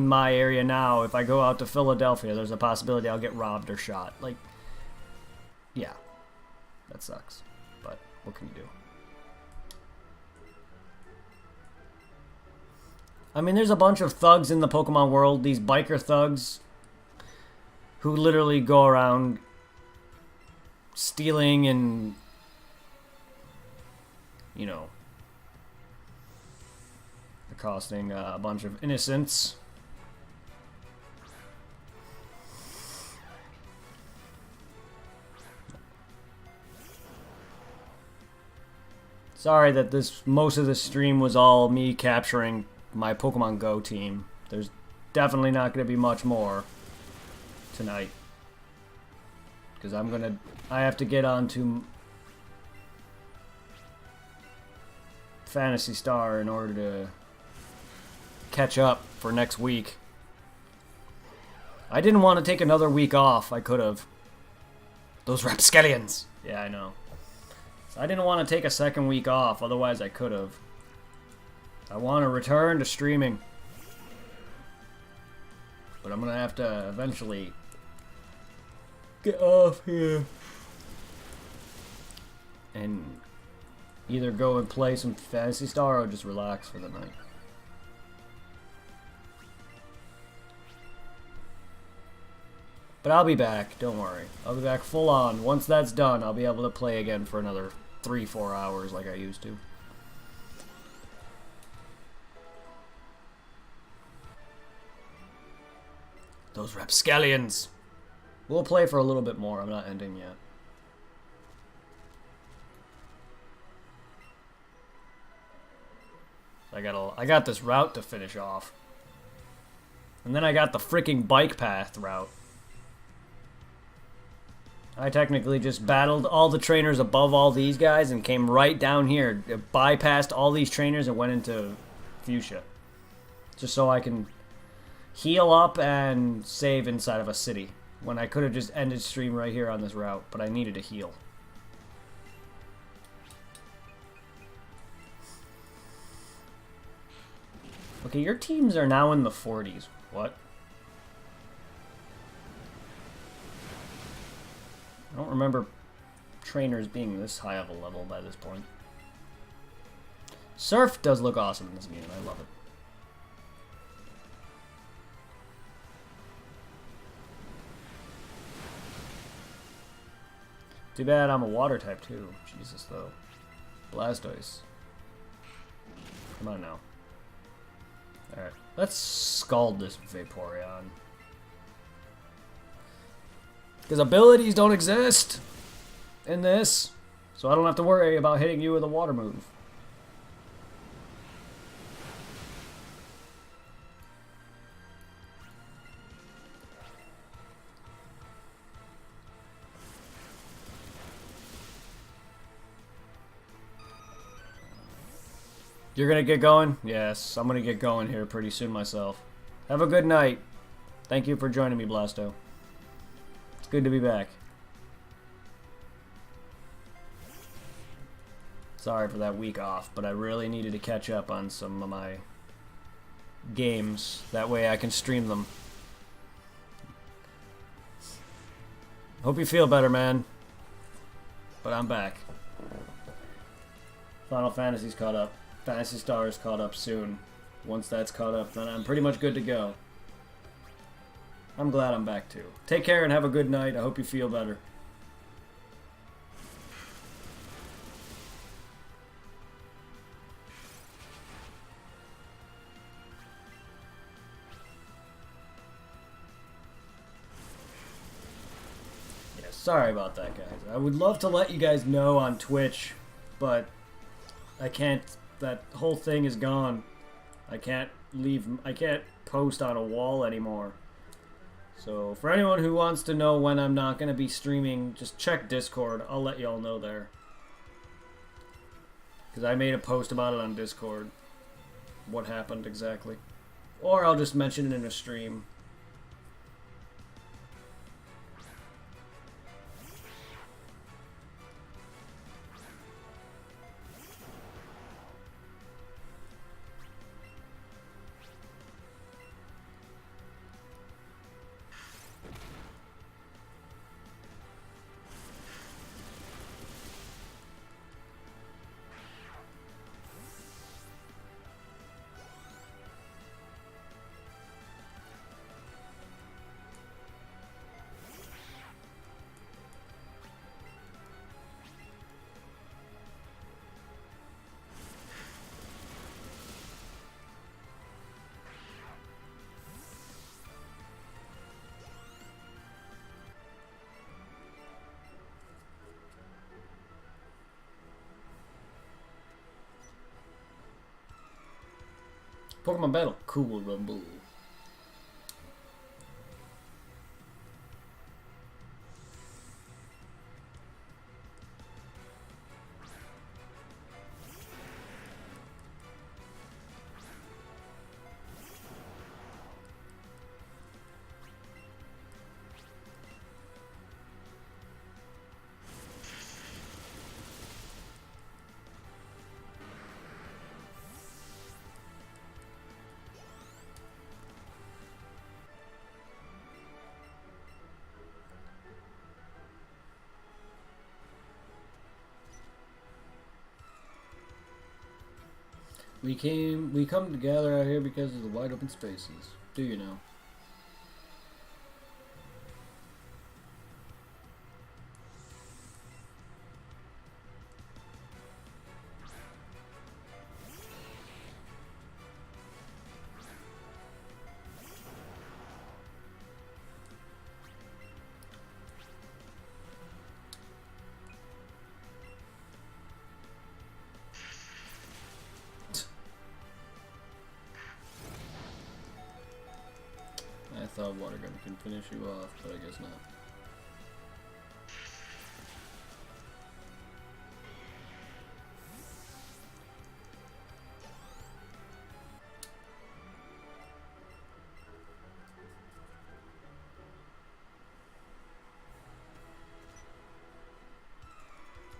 my area now, if I go out to Philadelphia, there's a possibility I'll get robbed or shot. Like, yeah, that sucks. But what can you do? I mean, there's a bunch of thugs in the Pokemon world, these biker thugs, who literally go around stealing and, accosting a bunch of innocents. Sorry that most of the stream was all me capturing my Pokemon Go team. There's definitely not going to be much more tonight. Because I have to get on to Phantasy Star in order to catch up for next week. I didn't want to take another week off. I could have. Those rapscallions. Yeah, I know. I didn't want to take a second week off, otherwise I could have. I want to return to streaming. But I'm going to have to eventually get off here. And either go and play some Phantasy Star or just relax for the night. But I'll be back, don't worry. I'll be back full on. Once that's done, I'll be able to play again for another 3-4 hours like I used to. Those rapscallions! We'll play for a little bit more. I'm not ending yet. I got this route to finish off. And then I got the freaking bike path route. I technically just battled all the trainers above all these guys and came right down here, bypassed all these trainers and went into Fuchsia. Just so I can heal up and save inside of a city. When I could have just ended stream right here on this route, but I needed to heal. Okay, your teams are now in the 40s. What? I don't remember trainers being this high of a level by this point. Surf does look awesome in this game. I love it. Too bad I'm a water type too. Jesus, though. Blastoise. Come on now. Alright, let's scald this Vaporeon. Because abilities don't exist in this, so I don't have to worry about hitting you with a water move. You're gonna get going? Yes, I'm gonna get going here pretty soon myself. Have a good night. Thank you for joining me, Blasto. It's good to be back. Sorry for that week off, but I really needed to catch up on some of my games. That way I can stream them. Hope you feel better, man. But I'm back. Final Fantasy's caught up. Phantasy Star is caught up soon. Once that's caught up, then I'm pretty much good to go. I'm glad I'm back too. Take care and have a good night. I hope you feel better. Yeah, sorry about that, guys. I would love to let you guys know on Twitch, but I can't. That whole thing is gone. I can't post on a wall anymore. So for anyone who wants to know when I'm not going to be streaming, just check Discord. I'll let y'all know there. Because I made a post about it on Discord. What happened exactly. Or I'll just mention it in a stream. Pokemon Battle. Cool Rumble. We come together out here because of the wide open spaces. Do you know? I thought water gun can finish you off, but I guess not.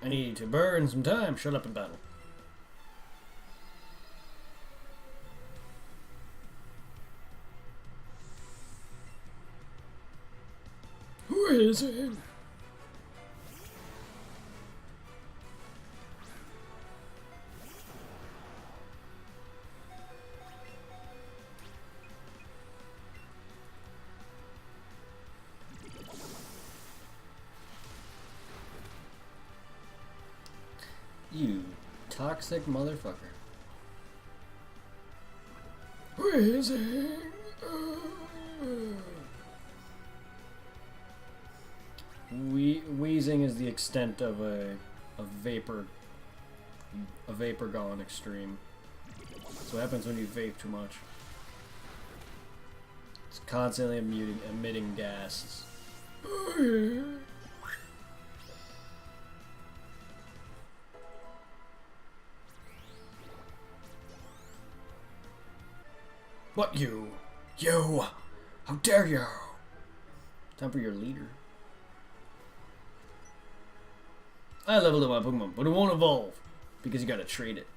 I need to burn some time. Shut up and battle. Who is it? You toxic motherfucker. Wheezing. Wheezing is the extent of a vapor gone extreme. That's what happens when you vape too much. It's constantly emitting gases. What you? You! How dare you! Time for your leader. I leveled up my Pokemon, but it won't evolve. Because you gotta trade it.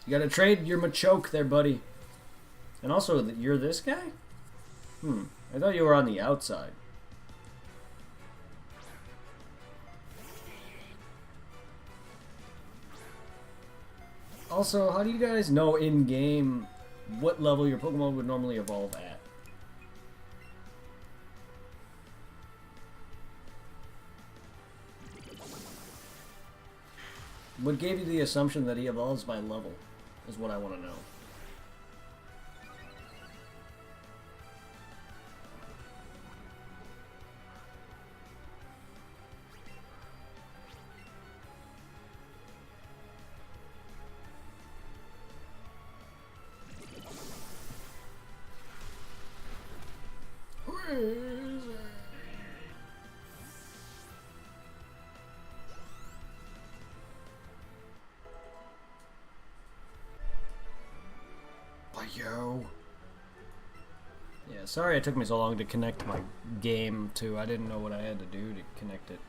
You gotta trade your Machoke there, buddy. And also, you're this guy? I thought you were on the outside. Also, how do you guys know in-game what level your Pokemon would normally evolve at? What gave you the assumption that he evolves by level is what I want to know. Yo. Yeah, sorry it took me so long to connect my game to. I didn't know what I had to do to connect it.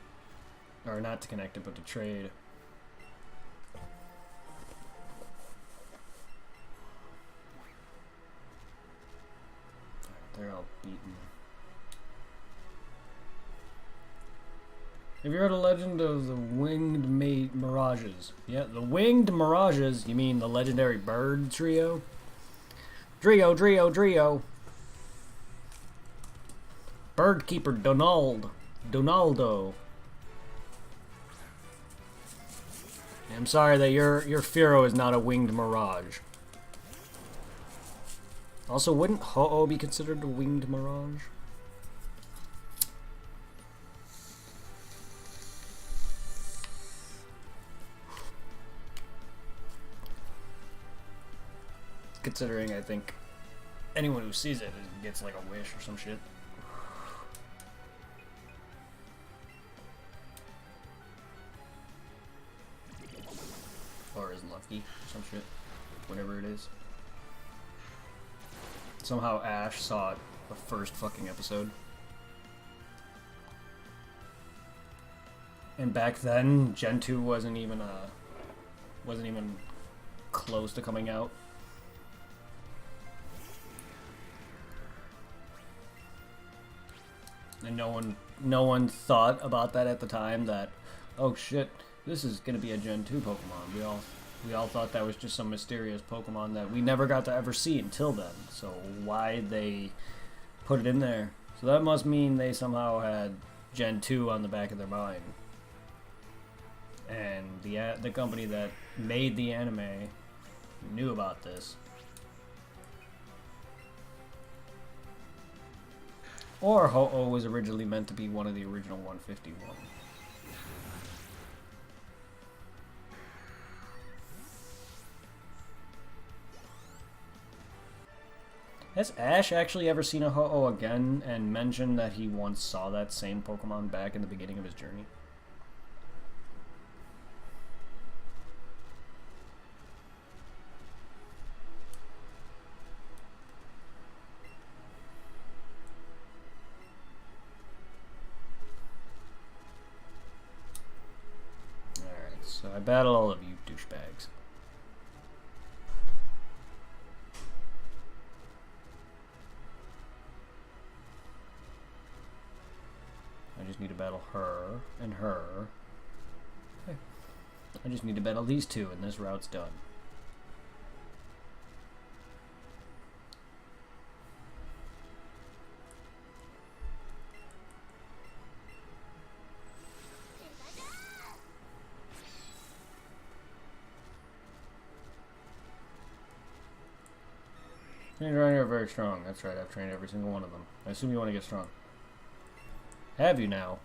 Or not to connect it, but to trade. They're all beaten. Have you heard of Legend of the Winged Mirages? Yeah, the Winged Mirages, you mean the legendary bird trio? Drio. Birdkeeper Donaldo. I'm sorry that your Fearow is not a winged mirage. Also, wouldn't Ho-Oh be considered a winged mirage? Considering, I think anyone who sees it gets like a wish or some shit. Or is lucky, some shit. Whatever it is. Somehow Ash saw it the first fucking episode. And back then, Gen 2 wasn't even close to coming out. And no one thought about that at the time, that, oh shit, this is gonna be a Gen 2 Pokemon. We all thought that was just some mysterious Pokemon that we never got to ever see until then. So why they put it in there? So that must mean they somehow had Gen 2 on the back of their mind. And the company that made the anime knew about this. Or Ho-Oh was originally meant to be one of the original 151. Has Ash actually ever seen a Ho-Oh again and mentioned that he once saw that same Pokemon back in the beginning of his journey? Alright, so I battle all of you douchebags. I just need to battle her and her. Okay. I just need to battle these two and this route's done. Trainers around here are very strong. That's right, I've trained every single one of them. I assume you want to get strong. Have you now?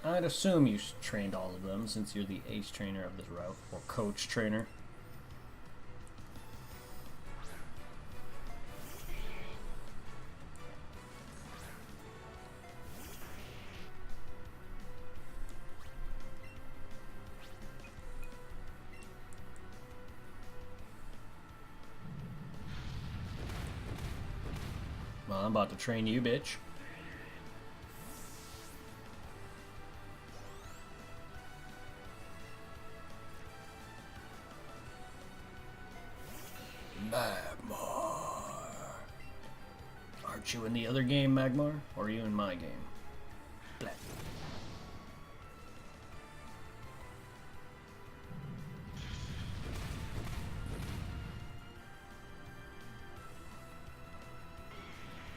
I'd assume you trained all of them since you're the ace trainer of this route, or coach trainer. Well, I'm about to train you, bitch. Magmar. Aren't you in the other game, Magmar? Or are you in my game? Blah.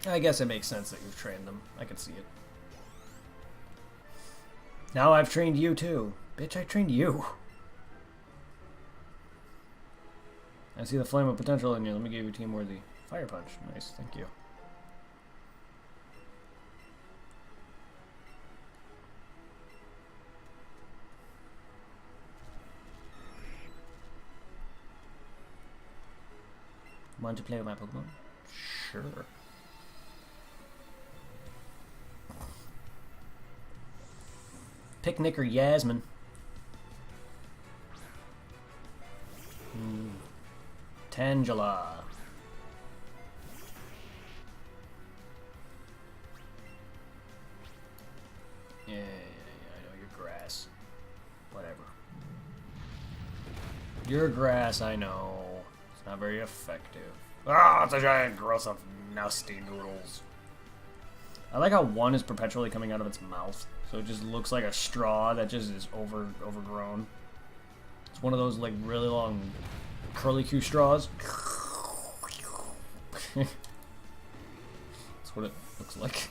I guess it makes sense that you've trained them. I can see it. Now I've trained you too. Bitch, I trained you. I see the flame of potential in you. Let me give you Team Worthy. Fire Punch. Nice, thank you. Want to play with my Pokemon? Sure. Picnic or Yasmin? Tangela. Yeah, I know you're grass. Whatever. You're grass, I know. It's not very effective. Ah, it's a giant gross of nasty noodles. I like how one is perpetually coming out of its mouth, so it just looks like a straw that just is overgrown. It's one of those like really long curly Q straws. That's what it looks like.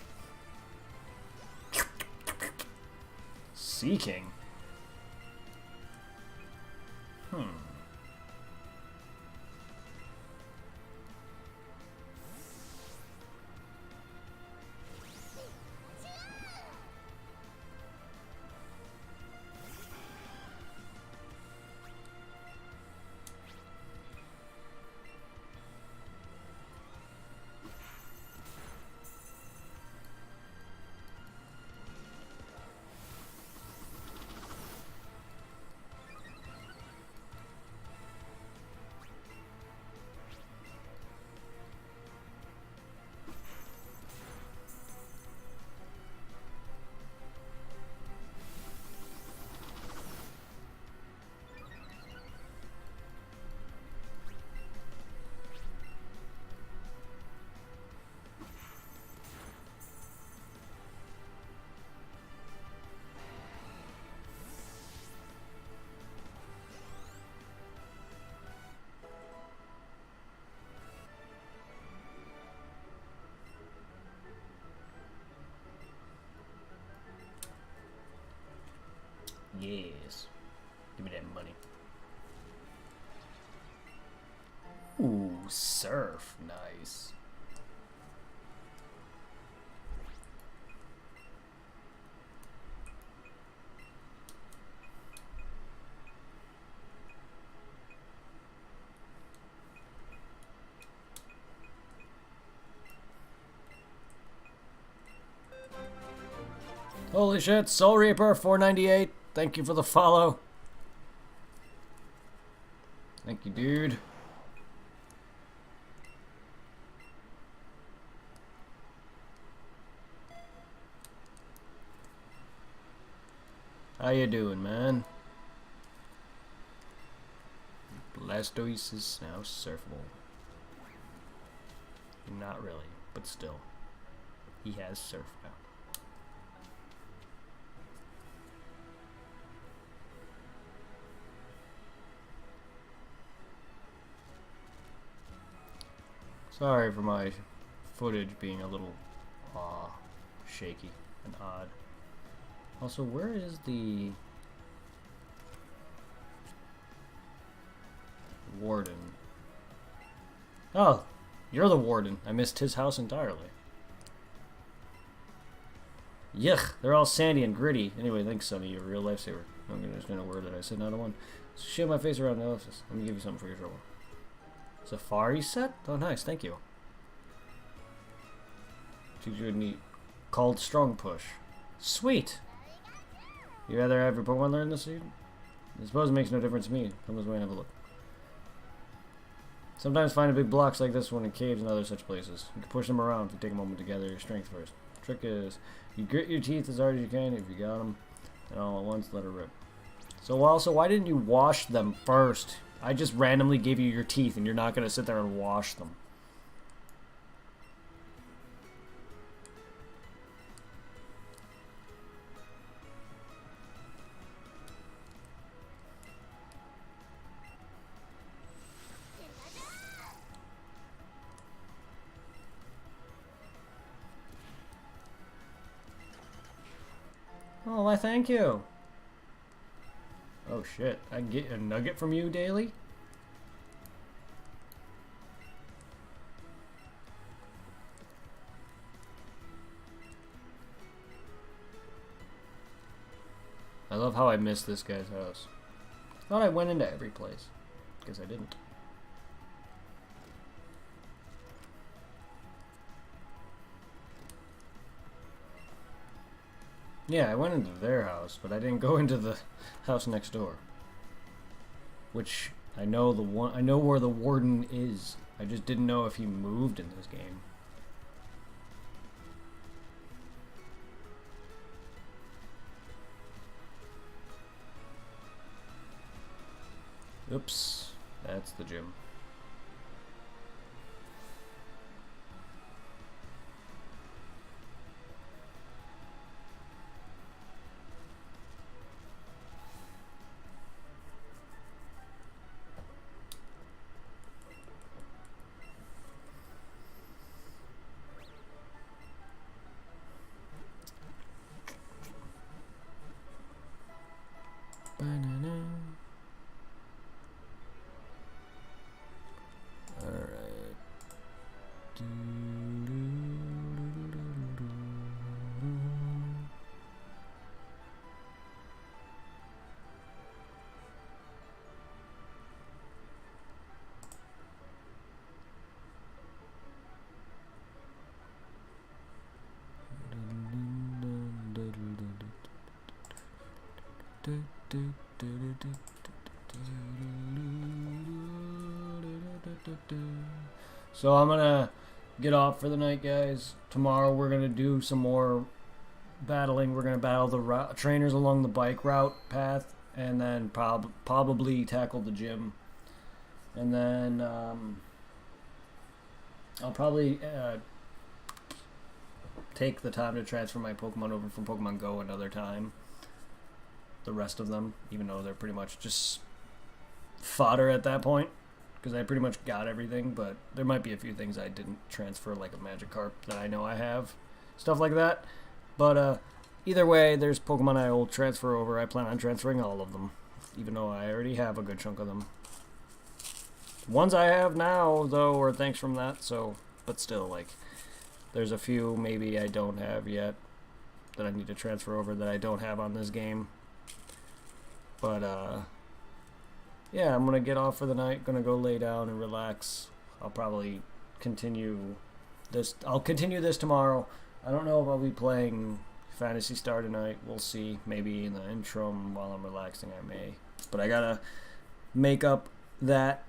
Seeking. surf. Nice. Holy shit, Soul Reaper 498. Thank you for the follow. Thank you, dude. How you doing, man? Blastoise is now surfable. Not really, but still. He has surf now. Sorry for my footage being a little shaky and odd. Also, where is the warden? Oh, you're the warden. I missed his house entirely. Yuck, they're all sandy and gritty. Anyway, thanks, Sonny. You're a real lifesaver. I'm just gonna word that I said not a one. Shave my face around the office. Let me give you something for your trouble. Safari set? Oh, nice. Thank you. Choose your neat. Called Strong Push. Sweet. You rather have your Pokemon learn this season? I suppose it makes no difference to me. Come this way and have a look. Sometimes finding big blocks like this one in caves and other such places. You can push them around if you take a moment to gather your strength first. The trick is, you grit your teeth as hard as you can if you got them, and all at once let it rip. So also, why didn't you wash them first? I just randomly gave you your teeth and you're not going to sit there and wash them. Oh, why thank you. Oh shit, I get a nugget from you daily? I love how I missed this guy's house. Thought I went into every place. Guess I didn't. Yeah, I went into their house, but I didn't go into the house next door. Which I know I know where the warden is. I just didn't know if he moved in this game. Oops, that's the gym. So I'm gonna get off for the night, guys. Tomorrow we're gonna do some more battling. We're gonna battle the trainers along the bike route path, and then probably tackle the gym. And then I'll probably take the time to transfer my Pokemon over from Pokemon Go another time. The rest of them, even though they're pretty much just fodder at that point, because I pretty much got everything, but there might be a few things I didn't transfer, like a Magikarp that I know I have, stuff like that. But either way, there's Pokemon I will transfer over. I plan on transferring all of them, even though I already have a good chunk of them. Ones I have now, though, are thanks from that, so, but still, like, there's a few maybe I don't have yet that I need to transfer over that I don't have on this game. But, yeah, I'm gonna get off for the night, gonna go lay down and relax. I'll probably continue this. I'll continue this tomorrow. I don't know if I'll be playing Phantasy Star tonight. We'll see. Maybe in the interim while I'm relaxing I may. But I gotta make up that,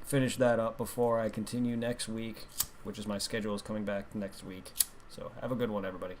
finish that up before I continue next week, which is my schedule is coming back next week. So have a good one, everybody.